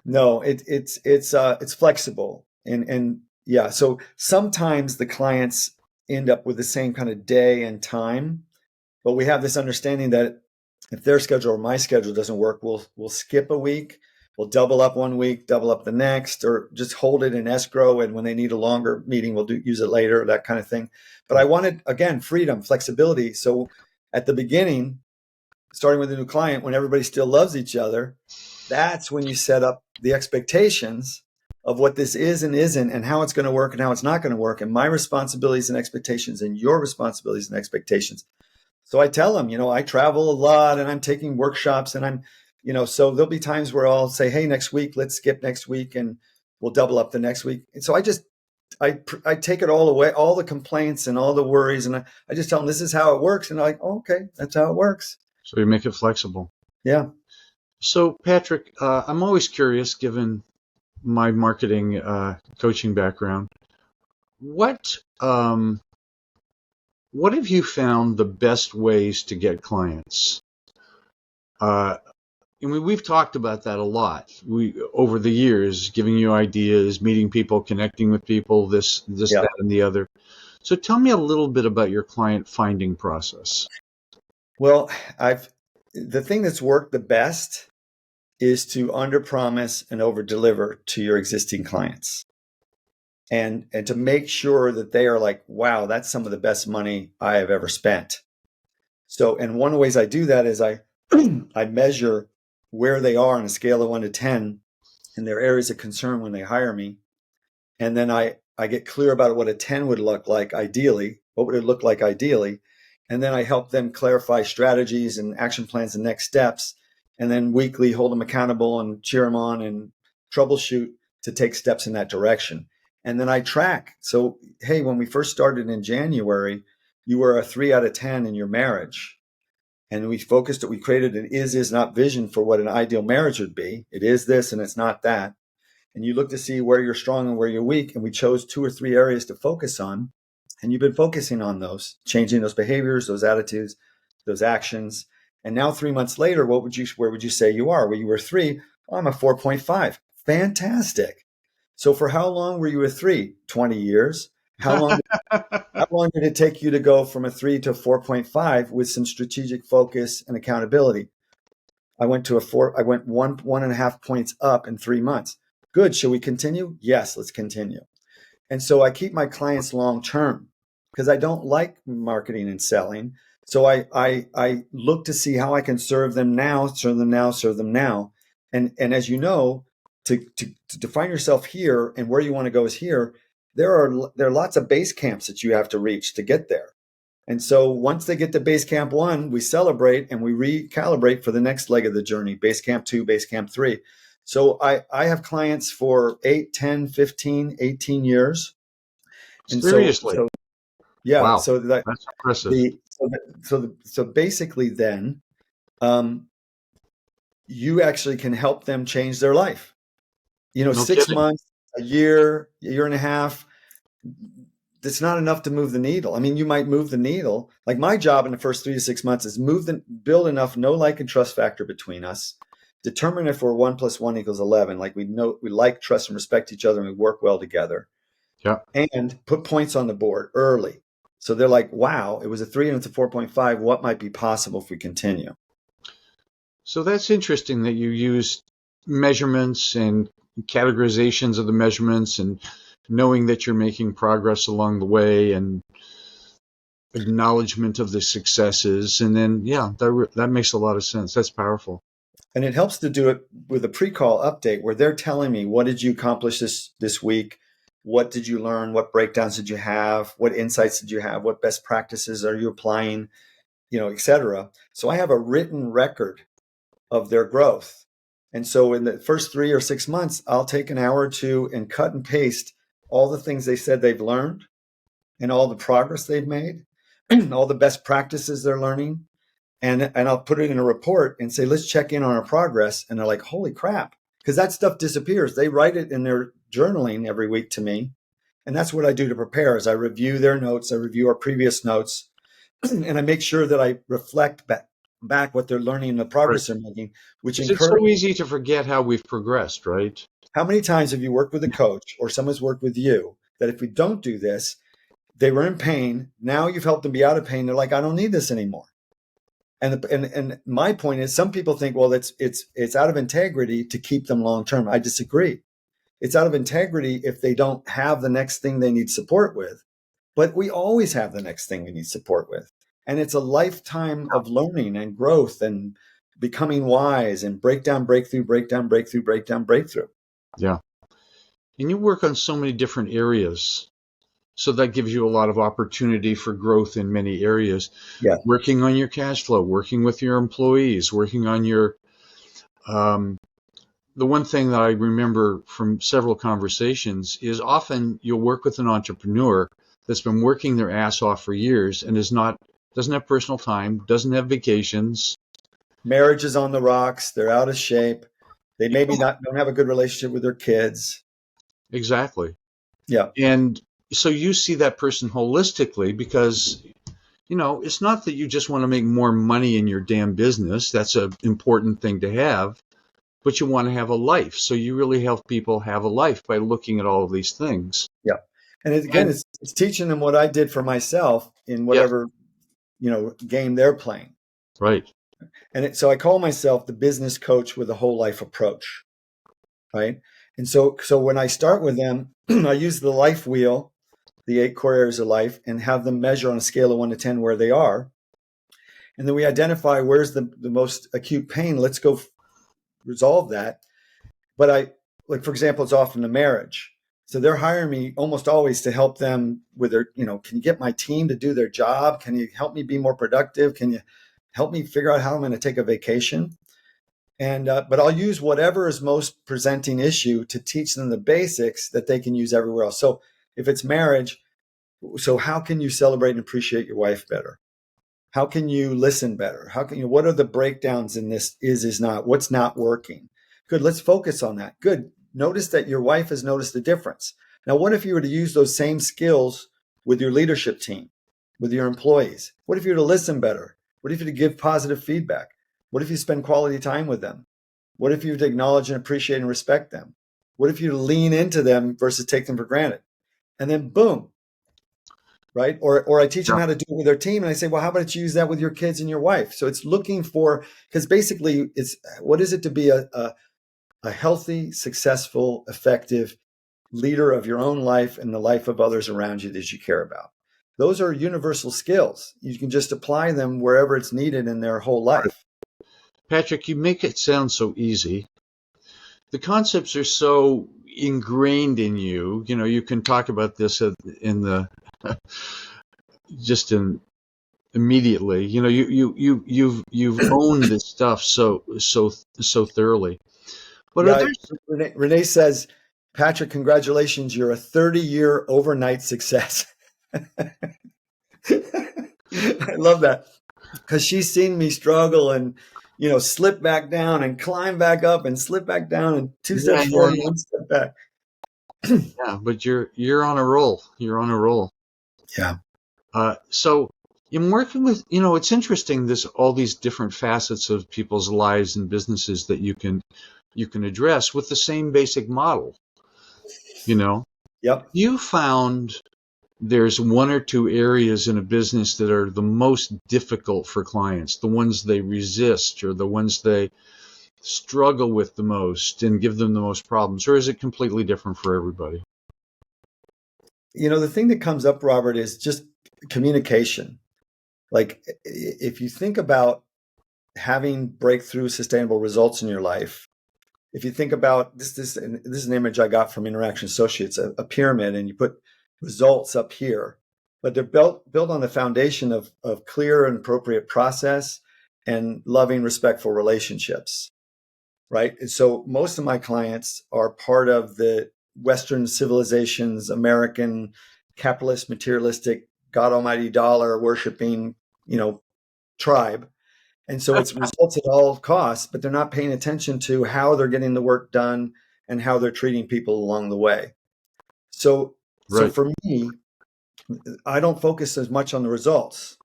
No, it's flexible, and yeah. So sometimes the clients end up with the same kind of day and time, but we have this understanding that if their schedule or my schedule doesn't work, we'll skip a week, we'll double up one week, double up the next, or just hold it in escrow. And when they need a longer meeting, we'll use it later, that kind of thing. But I wanted, again, freedom, flexibility. So at the beginning, starting with a new client, when everybody still loves each other, that's when you set up the expectations of what this is and isn't, and how it's going to work and how it's not going to work, and my responsibilities and expectations and your responsibilities and expectations. So I tell them, I travel a lot and I'm taking workshops, and so there'll be times where I'll say, hey, next week, let's skip next week and we'll double up the next week. And so I take it all away, all the complaints and all the worries. And I just tell them this is how it works. And they're like, oh, okay, that's how it works. So you make it flexible. Yeah. So Patrick, I'm always curious, given my marketing coaching background, what have you found the best ways to get clients? We've talked about that a lot. Over the years, giving you ideas, meeting people, connecting with people, this, Yeah. that, and the other. So tell me a little bit about your client finding process. Well, the thing that's worked the best is to underpromise and overdeliver to your existing clients, and to make sure that they are like, wow, that's some of the best money I have ever spent. So, and one of the ways I do that is I measure where they are on a scale of 1 to 10 in their areas of concern when they hire me. And then I get clear about what a 10 would look like ideally. What would it look like ideally? And then I help them clarify strategies and action plans and next steps. And then weekly hold them accountable and cheer them on and troubleshoot to take steps in that direction. And then I track. So, hey, when we first started in January, you were a 3 out of 10 in your marriage. And we created an is not vision for what an ideal marriage would be. It is this and it's not that. And you look to see where you're strong and where you're weak. And we chose 2 or 3 areas to focus on. And you've been focusing on those, changing those behaviors, those attitudes, those actions. And now 3 months later, where would you say you are? Well, you were 3. I'm a 4.5. Fantastic. So for how long were you a 3? 20 years. How long did it take you to go from a 3 to a 4.5 with some strategic focus and accountability? I went to a 4. I went 1.5 points up in 3 months. Good. Shall we continue? Yes, let's continue. And so I keep my clients long term because I don't like marketing and selling. So I look to see how I can serve them now. And as you know, to define yourself here and where you want to go is here. There are lots of base camps that you have to reach to get there. And so once they get to base camp 1, we celebrate and we recalibrate for the next leg of the journey, base camp 2, base camp 3. So I have clients for 8, 10, 15, 18 years. And Seriously? So yeah. Wow. So that's impressive. So basically then, you actually can help them change their life. No 6 kidding. months, a year and a half. That's not enough to move the needle. I mean, you might move the needle. Like my job in the first 3 to 6 months is build enough know, like, and trust factor between us. Determine if we're 1 + 1 = 11. Like we like, trust, and respect each other, and we work well together. Yeah. And put points on the board early. So they're like, wow, it was a 3 and it's a 4.5. What might be possible if we continue? So that's interesting that you use measurements and categorizations of the measurements and knowing that you're making progress along the way and acknowledgement of the successes. And then, yeah, that makes a lot of sense. That's powerful. And it helps to do it with a pre-call update where they're telling me, what did you accomplish this week? What did you learn? What breakdowns did you have? What insights did you have? What best practices are you applying? Et cetera. So I have a written record of their growth. And so in the first 3 or 6 months, I'll take an hour or two and cut and paste all the things they said they've learned and all the progress they've made, all the best practices they're learning. And I'll put it in a report and say, let's check in on our progress. And they're like, holy crap, because that stuff disappears. They write it in their journaling every week to me. And that's what I do to prepare is I review their notes. I review our previous notes and I make sure that I reflect back what they're learning and the progress they're making, which It's so easy to forget how we've progressed, right? How many times have you worked with a coach or someone's worked with you that if we don't do this, they were in pain. Now you've helped them be out of pain. They're like, I don't need this anymore. And my point is, some people think, well, it's out of integrity to keep them long term. I disagree. It's out of integrity if they don't have the next thing they need support with. But we always have the next thing we need support with. And it's a lifetime of learning and growth and becoming wise and breakdown, breakthrough, breakdown, breakthrough, breakdown, breakthrough. Yeah. And you work on so many different areas. So that gives you a lot of opportunity for growth in many areas. Yeah. Working on your cash flow, working with your employees, working on your, the one thing that I remember from several conversations is often you'll work with an entrepreneur that's been working their ass off for years and doesn't have personal time, doesn't have vacations. Marriage is on the rocks. They're out of shape. They maybe don't have a good relationship with their kids. Exactly. Yeah. And so you see that person holistically because, it's not that you just want to make more money in your damn business. That's an important thing to have, but you want to have a life. So you really help people have a life by looking at all of these things. Yeah. And it's teaching them what I did for myself in whatever, game they're playing. Right. And so I call myself the business coach with a whole life approach. Right. And so when I start with them, I use the life wheel, the 8 core areas of life, and have them measure on a scale of 1 to 10 where they are. And then we identify where's the most acute pain. Let's go resolve that. But for example, it's often a marriage. So they're hiring me almost always to help them with their, can you get my team to do their job? Can you help me be more productive? Can you help me figure out how I'm going to take a vacation? And but I'll use whatever is most presenting issue to teach them the basics that they can use everywhere else. So if it's marriage, so how can you celebrate and appreciate your wife better? How can you listen better? What are the breakdowns in this is not, what's not working? Good, let's focus on that. Good, notice that your wife has noticed a difference. Now, what if you were to use those same skills with your leadership team, with your employees? What if you were to listen better? What if you were to give positive feedback? What if you spend quality time with them? What if you were to acknowledge and appreciate and respect them? What if you were to lean into them versus take them for granted? And then boom, right? Or I teach them how to do it with their team. And I say, well, how about you use that with your kids and your wife? So it's looking for, because basically it's, what is it to be a healthy, successful, effective leader of your own life and the life of others around you that you care about? Those are universal skills. You can just apply them wherever it's needed in their whole life. Patrick, you make it sound so easy. The concepts are so ingrained in you. You can talk about this immediately. You've owned this stuff so thoroughly. But Renee says, Patrick, congratulations, you're a 30-year overnight success. I love that because she's seen me struggle and slip back down and climb back up and slip back down and 2 steps forward and 1 step back. Yeah, but you're on a roll. You're on a roll. Yeah. So in working with, it's interesting, all these different facets of people's lives and businesses that you can address with the same basic model. Yep. You found there's 1 or 2 areas in a business that are the most difficult for clients, the ones they resist or the ones they struggle with the most and give them the most problems, or is it completely different for everybody? The thing that comes up, Robert, is just communication. Like, if you think about having breakthrough sustainable results in your life, if you think about this is an image I got from Interaction Associates, a pyramid, and you put results up here, but they're built on the foundation of clear and appropriate process and loving, respectful relationships, right? And so most of my clients are part of the Western civilization's American capitalist, materialistic, God Almighty dollar worshiping, tribe. And so it's results at all costs, but they're not paying attention to how they're getting the work done and how they're treating people along the way. So Right. for me, I don't focus as much on the results.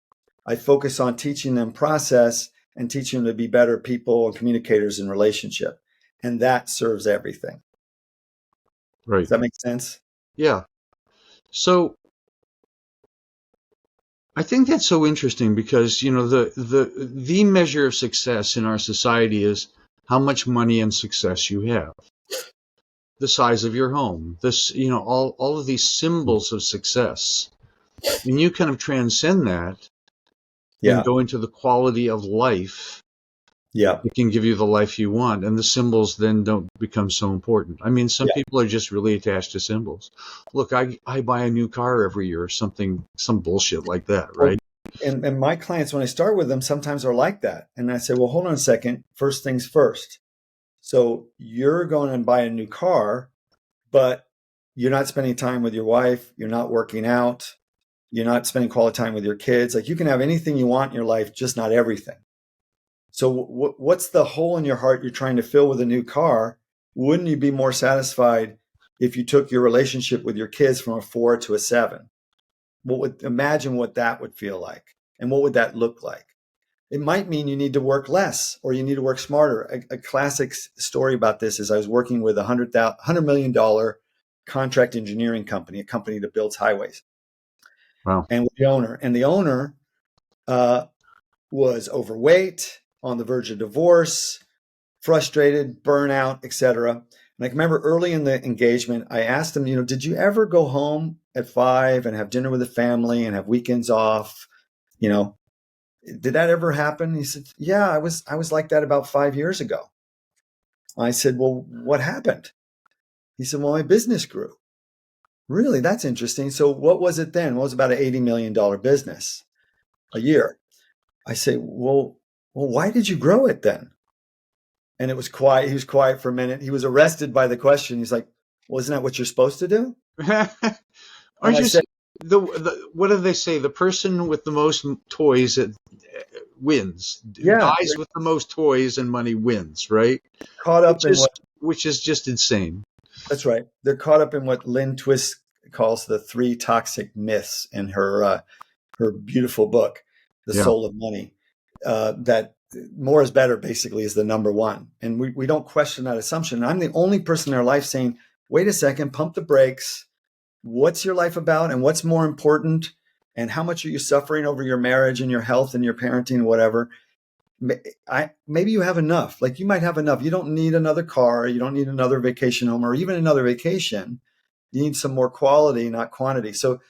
I focus on teaching them process and teaching them to be better people and communicators in relationship. And that serves everything. Right. Does that make sense? Yeah. So I think that's so interesting because, the measure of success in our society is how much money and success you have, the size of your home, all of these symbols of success. When you kind of transcend that and Yeah. go into the quality of life, Yeah. it can give you the life you want, and the symbols then don't become so important. I mean, some people are just really attached to symbols. Look, I buy a new car every year or something, some bullshit like that, right? And my clients, when I start with them, sometimes are like that. And I say, well, hold on a second. First things first. So you're going to buy a new car, but you're not spending time with your wife. You're not working out. You're not spending quality time with your kids. Like, you can have anything you want in your life, just not everything. So what's the hole in your heart you're trying to fill with a new car? Wouldn't you be more satisfied if you took your relationship with your kids from a 4 to a 7? Imagine what that would feel like, and what would that look like? It might mean you need to work less or you need to work smarter. A classic story about this is I was working with $100 million contract engineering company, a company that builds highways. Wow. And with the owner was overweight, on the verge of divorce, frustrated, burnout, etc. And I remember early in the engagement, I asked him, did you ever go home at 5 and have dinner with the family and have weekends off? Did that ever happen? He said, yeah, I was like that about 5 years ago. I said, well, what happened? He said, well, my business grew. Really? That's interesting. So what was it then? Well, it was about an $80 million business a year. I say, well, why did you grow it then? And it was quiet. He was quiet for a minute. He was arrested by the question. He's like, well, isn't that what you're supposed to do? Aren't you saying what do they say? The person with the most toys wins. Yeah, Guys with the most toys and money wins, right? caught up in which is just insane. That's right. They're caught up in what Lynn Twist calls the 3 toxic myths in her beautiful book, The Soul of Money. That more is better basically is the number one. And we don't question that assumption. And I'm the only person in their life saying, wait a second, pump the brakes. What's your life about and what's more important? And how much are you suffering over your marriage and your health and your parenting and whatever? Maybe you have enough. Like, you might have enough. You don't need another car. You don't need another vacation home or even another vacation. You need some more quality, not quantity. So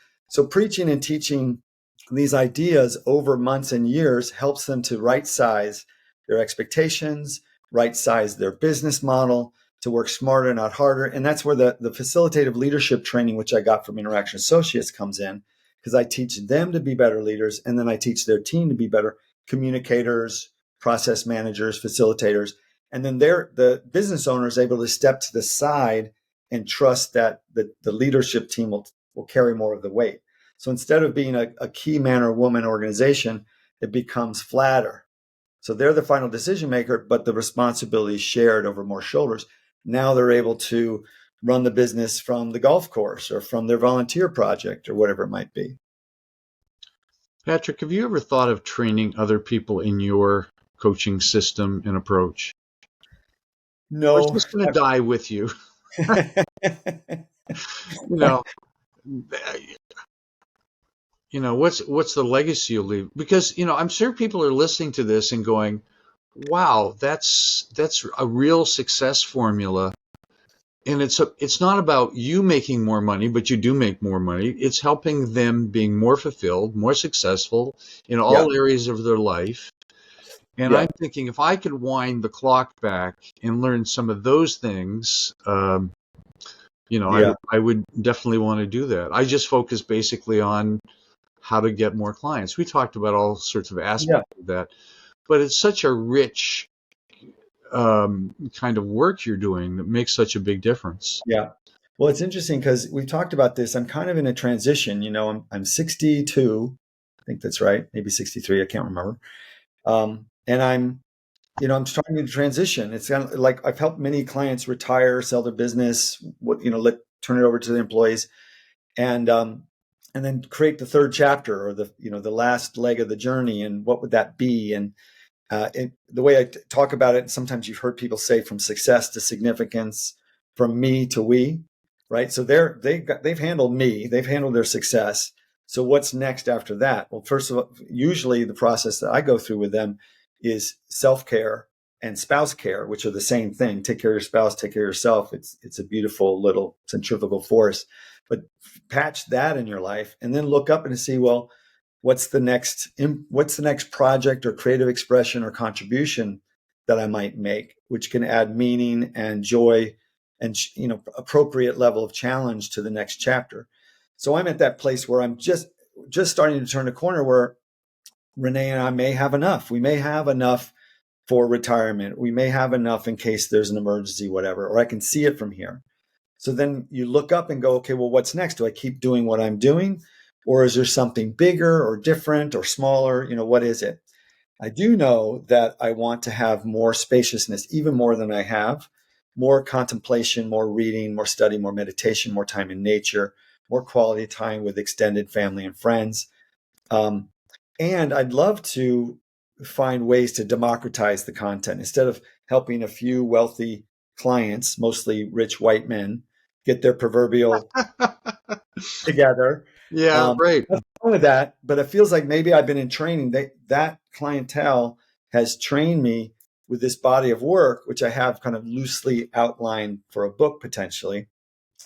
preaching and teaching these ideas over months and years helps them to right size their expectations, right size their business model, to work smarter, not harder. And that's where the facilitative leadership training, which I got from Interaction Associates, comes in, because I teach them to be better leaders, and then I teach their team to be better communicators, process managers, facilitators. And then the business owner is able to step to the side and trust that the leadership team will carry more of the weight. So instead of being a key man or woman organization, it becomes flatter. So they're the final decision maker, but the responsibility is shared over more shoulders. Now they're able to run the business from the golf course or from their volunteer project or whatever it might be. Patrick, have you ever thought of training other people in your coaching system and approach? No. Or is this going to die with you? What's the legacy you'll leave? Because, I'm sure people are listening to this and going, wow, that's a real success formula. And it's not about you making more money, but you do make more money. It's helping them being more fulfilled, more successful in Yeah, all areas of their life. And yeah, I'm thinking if I could wind the clock back and learn some of those things, yeah, I would definitely want to do that. I just focus basically on how to get more clients. We talked about all sorts of yeah, aspects of that, but it's such a rich kind of work you're doing that makes such a big difference. yeah. Well, it's interesting because we've talked about this. I'm kind of in a transition. I'm 62. I think that's right. Maybe 63. I can't remember. And I'm starting to transition. It's kind of like I've helped many clients retire, sell their business, turn it over to the employees, and and then create the third chapter, or the last leg of the journey. And what would that be? And the way I talk about it, sometimes you've heard people say from success to significance, from me to we, right? So they've handled me, they've handled their success. So what's next after that? Well, first of all, usually the process that I go through with them is self-care and spouse care, which are the same thing. Take care of your spouse, take care of yourself. It's a beautiful little centrifugal force. But patch that in your life, and then look up and see, well, what's the next project or creative expression or contribution that I might make, which can add meaning and joy and appropriate level of challenge to the next chapter. So I'm at that place where I'm just starting to turn a corner where Renee and I may have enough. We may have enough for retirement. We may have enough in case there's an emergency, whatever, or I can see it from here. So then you look up and go, okay, well, what's next? Do I keep doing what I'm doing? Or is there something bigger or different or smaller? What is it? I do know that I want to have more spaciousness, even more than I have, more contemplation, more reading, more study, more meditation, more time in nature, more quality time with extended family and friends. Um, and I'd love to find ways to democratize the content instead of helping a few wealthy clients, mostly rich white men, get their proverbial together. Yeah, right. Nothing wrong with that, but it feels like maybe I've been in training. That clientele has trained me with this body of work, which I have kind of loosely outlined for a book potentially.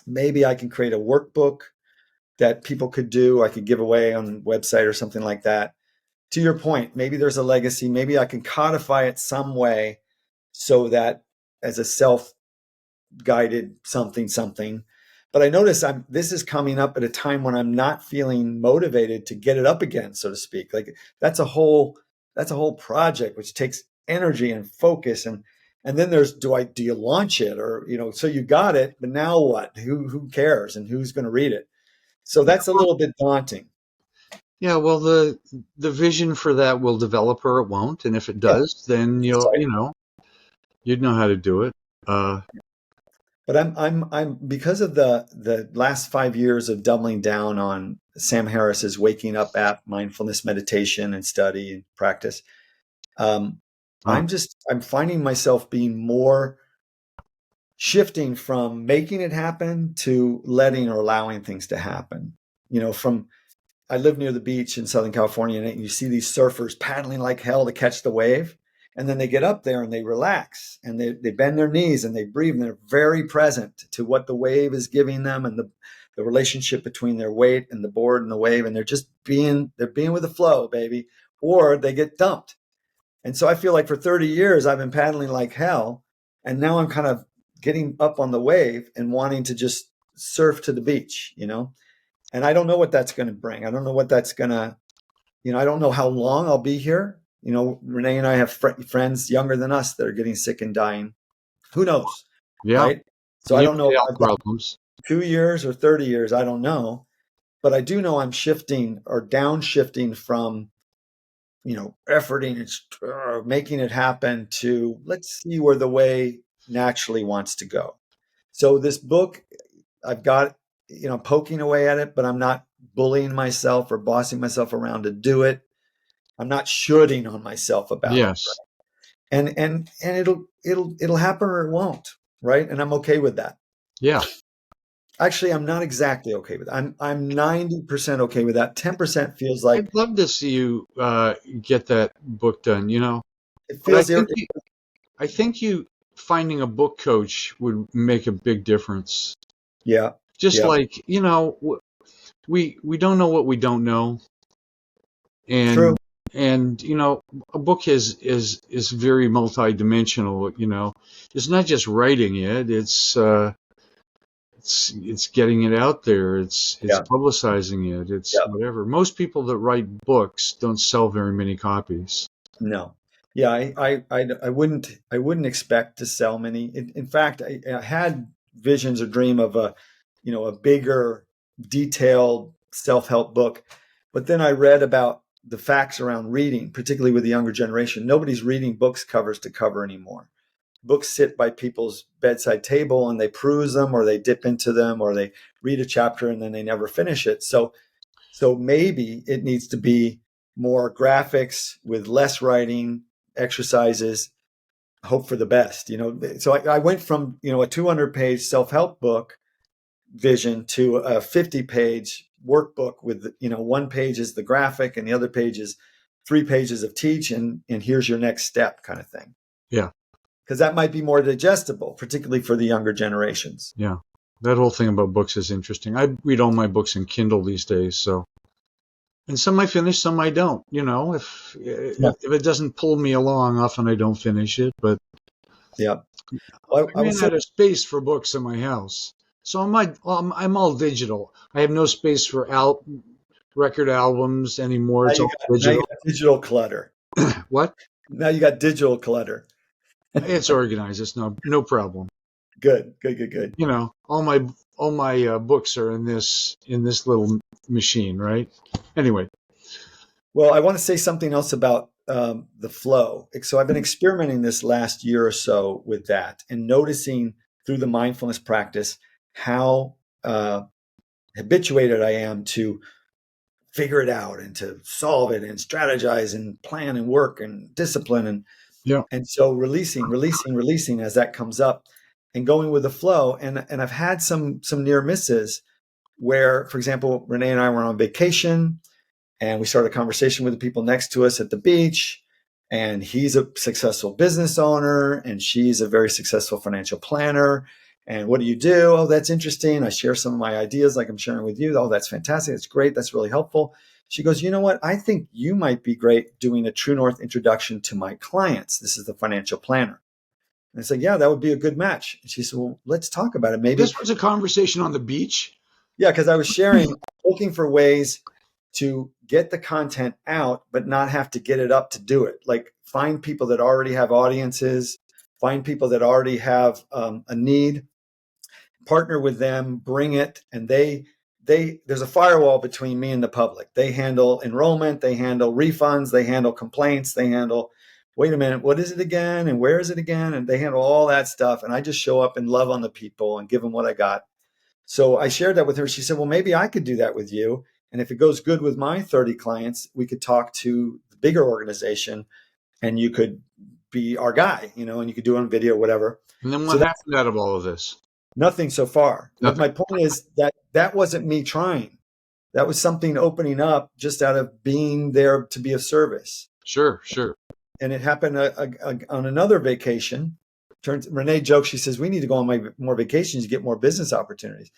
Maybe I can create a workbook that people could do. I could give away on a website or something like that. To your point, maybe there's a legacy. Maybe I can codify it some way so that as a self guided something. But I notice this is coming up at a time when I'm not feeling motivated to get it up again, so to speak. Like that's a whole project which takes energy and focus, and then there's do you launch it, or so you got it, but now what? Who cares, and who's going to read it? So Yeah, that's a little bit daunting. yeah. Well, the vision for that will develop or it won't, and if it Yeah, does, then it's exciting. you'd know how to do it. But I'm because of the last 5 years of doubling down on Sam Harris's Waking Up app, mindfulness meditation and study and practice. Um, Uh, I'm finding myself being more shifting from making it happen to letting or allowing things to happen. From I live near the beach in Southern California, and you see these surfers paddling like hell to catch the wave. And then they get up there and they relax and they bend their knees and they breathe, and they're very present to what the wave is giving them, and the relationship between their weight and the board and the wave. And they're being with the flow, baby, or they get dumped. And so I feel like for 30 years, I've been paddling like hell. And now I'm kind of getting up on the wave and wanting to just surf to the beach. And I don't know what that's going to bring. I don't know what that's going to, I don't know how long I'll be here. Renee and I have friends younger than us that are getting sick and dying. Who knows? yeah, Right. So and I you've don't know got if health I've got problems. 2 years or 30 years. I don't know. But I do know I'm shifting or downshifting from, efforting and making it happen to let's see where the way naturally wants to go. So this book, I've got, poking away at it, but I'm not bullying myself or bossing myself around to do it. I'm not shooting on myself about it. Yes. And it'll happen or it won't, right? And I'm okay with that. Yeah. Actually, I'm not exactly okay with that. I'm 90% okay with that. 10% feels like I'd love to see you get that book done. it But feels I think you finding a book coach would make a big difference. yeah, Just yeah, like, we don't know what we don't know, true. and a book is very multidimensional. It's not just writing it, it's getting it out there, it's Yeah, publicizing it, it's yeah. whatever. Most people that write books don't sell very many copies. No. Yeah, I wouldn't expect to sell many. In fact, I had visions or dream of a bigger, detailed self-help book. But then I read about the facts around reading, particularly with the younger generation. Nobody's reading books covers to cover anymore. Books sit by people's bedside table and they peruse them or they dip into them or they read a chapter and then they never finish it. So maybe it needs to be more graphics with less writing, exercises, hope for the best. So I went from a 200-page self-help book vision to a 50-page workbook with one page is the graphic and the other page is 3 pages of teach and here's your next step kind of thing. Yeah, Because that might be more digestible, particularly for the younger generations. yeah. That whole thing about books is interesting. I read all my books in Kindle these days, so. And some I finish, some I don't. Yeah, If it doesn't pull me along, often I don't finish it. But yeah. I I will ran say, out of space for books in my house, so I'm all digital. I have no space for record albums anymore. now It's you all got now you digital. got digital clutter. What? Now you got digital clutter. It's organized. It's no problem. Good, good, good, good. All my books are in this little machine, right? Anyway, Well, I want to say something else about the flow. So I've been experimenting this last year or so with that and noticing through the mindfulness practice how habituated I am to figure it out and to solve it and strategize and plan and work and discipline yeah. and so releasing as that comes up and going with the flow. And I've had some near misses where, for example, Renee and I were on vacation and we started a conversation with the people next to us at the beach. And he's a successful business owner and she's a very successful financial planner. And what do you do? Oh, that's interesting. I share some of my ideas like I'm sharing with you. Oh, that's fantastic. That's great. That's really helpful. She goes, you know what? I think you might be great doing a True North introduction to my clients. This is the financial planner. And I said, yeah, that would be a good match. And she said, well, let's talk about it. Maybe, This was a conversation on the beach. yeah, because I was sharing, looking for ways to get the content out, but not have to get it up to do it. Like find people that already have audiences, find people that already have a need, partner with them, bring it, and there's a firewall between me and the public. They handle enrollment, they handle refunds, they handle complaints, they handle, wait a minute, what is it again? And where is it again? And they handle all that stuff. And I just show up and love on the people and give them what I got. So I shared that with her. She said, well, maybe I could do that with you. And if it goes good with my 30 clients, we could talk to the bigger organization and you could be our guy, and you could do it on video, whatever. And then So what that's happened out of all of this? nothing so far. But Nothing. my point is that wasn't me trying. That was something opening up just out of being there to be of service. Sure, sure. And it happened on another vacation. Renee jokes, she says, we need to go on more vacations to get more business opportunities.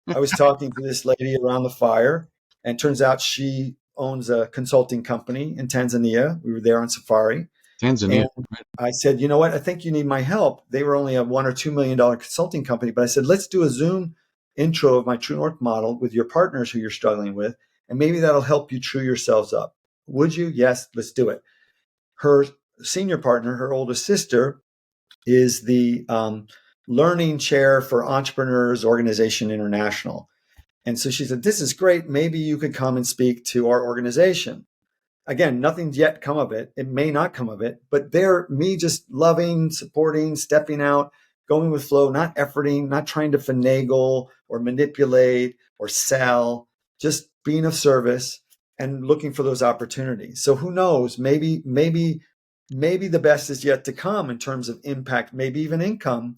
I was talking to this lady around the fire, and turns out she owns a consulting company in Tanzania. We were there on safari. Tanzania. And I said, you know what? I think you need my help. They were only a $1 or $2 million consulting company, but I said, let's do a Zoom intro of my True North model with your partners who you're struggling with, and maybe that'll help you true yourselves up. Would you? Yes, let's do it. Her senior partner, her oldest sister, is the learning chair for Entrepreneurs Organization International. And so she said, this is great. Maybe you could come and speak to our organization. Again, nothing's yet come of it. It may not come of it, but they're me just loving, supporting, stepping out, going with flow, not efforting, not trying to finagle or manipulate or sell, just being of service and looking for those opportunities. So who knows? Maybe the best is yet to come in terms of impact, maybe even income,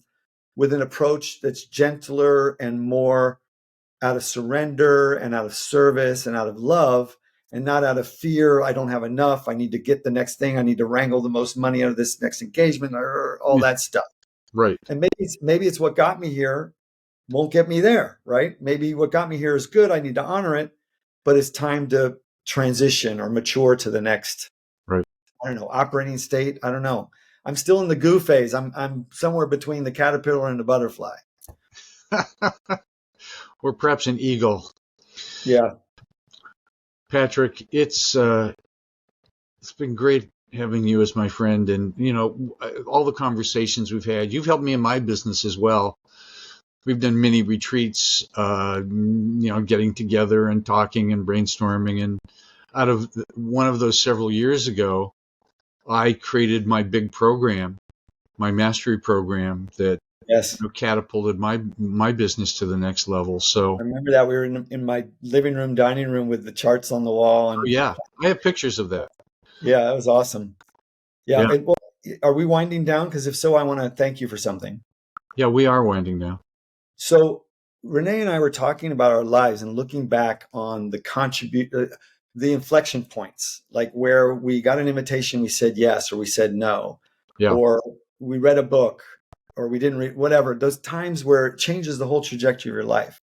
with an approach that's gentler and more out of surrender and out of service and out of love, and not out of fear. I don't have enough. I need to get the next thing. I need to wrangle the most money out of this next engagement, or all that stuff. Right. And maybe it's what got me here won't get me there, right? Maybe what got me here is good. I need to honor it, but it's time to transition or mature to the next, Right. I don't know, operating state. I don't know. I'm still in the goo phase. I'm somewhere between the caterpillar and the butterfly. Or perhaps an eagle. Yeah. Patrick, it's been great having you as my friend, and all the conversations we've had. You've helped me in my business as well. We've done many retreats, getting together and talking and brainstorming. And out of one of those several years ago, I created my big program, my mastery program that Yes. catapulted my business to the next level. So I remember that we were in my living room, dining room with the charts on the wall. And yeah, I have pictures of that. yeah, that was awesome. Yeah. Yeah. Well, are we winding down? Because if so, I want to thank you for something. Yeah, we are winding down. So Renee and I were talking about our lives and looking back on the inflection points, like where we got an invitation, we said yes, or we said no, Yeah. or we read a book, or we didn't read, whatever, those times where it changes the whole trajectory of your life.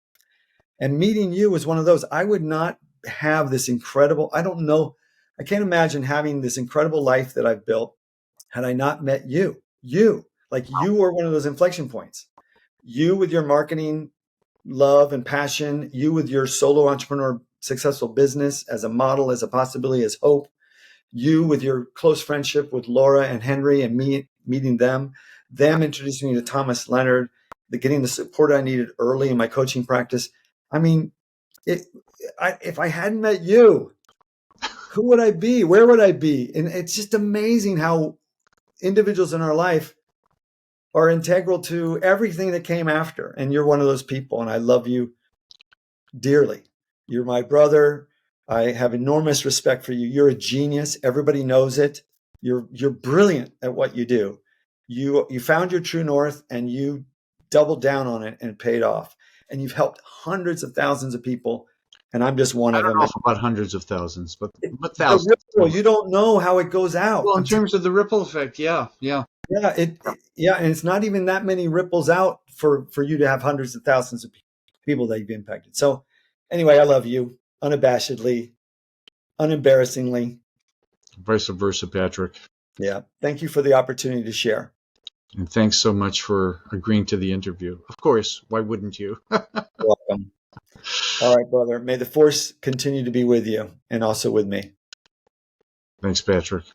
And meeting you was one of those. I would not have this incredible, I don't know, I can't imagine having this incredible life that I've built had I not met you. You were one of those inflection points. You with your marketing love and passion, you with your solo entrepreneur successful business as a model, as a possibility, as hope, you with your close friendship with Laura and Henry and me meeting them introducing me to Thomas Leonard, getting the support I needed early in my coaching practice. I mean, if I hadn't met you, who would I be? Where would I be? And it's just amazing how individuals in our life are integral to everything that came after. And you're one of those people, and I love you dearly. You're my brother. I have enormous respect for you. You're a genius. Everybody knows it. You're brilliant at what you do. You found your true north and you doubled down on it and it paid off. And you've helped hundreds of thousands of people. And I'm just one of them. I don't know about hundreds of thousands, but thousands. The ripple, you don't know how it goes out. Well, in terms of the ripple effect, yeah. Yeah, and it's not even that many ripples out for you to have hundreds of thousands of people that you've impacted. So anyway, I love you unabashedly, unembarrassingly. Vice versa, Patrick. Yeah. Thank you for the opportunity to share. And thanks so much for agreeing to the interview. Of course, why wouldn't you? Welcome. All right, brother. May the force continue to be with you and also with me. Thanks, Patrick.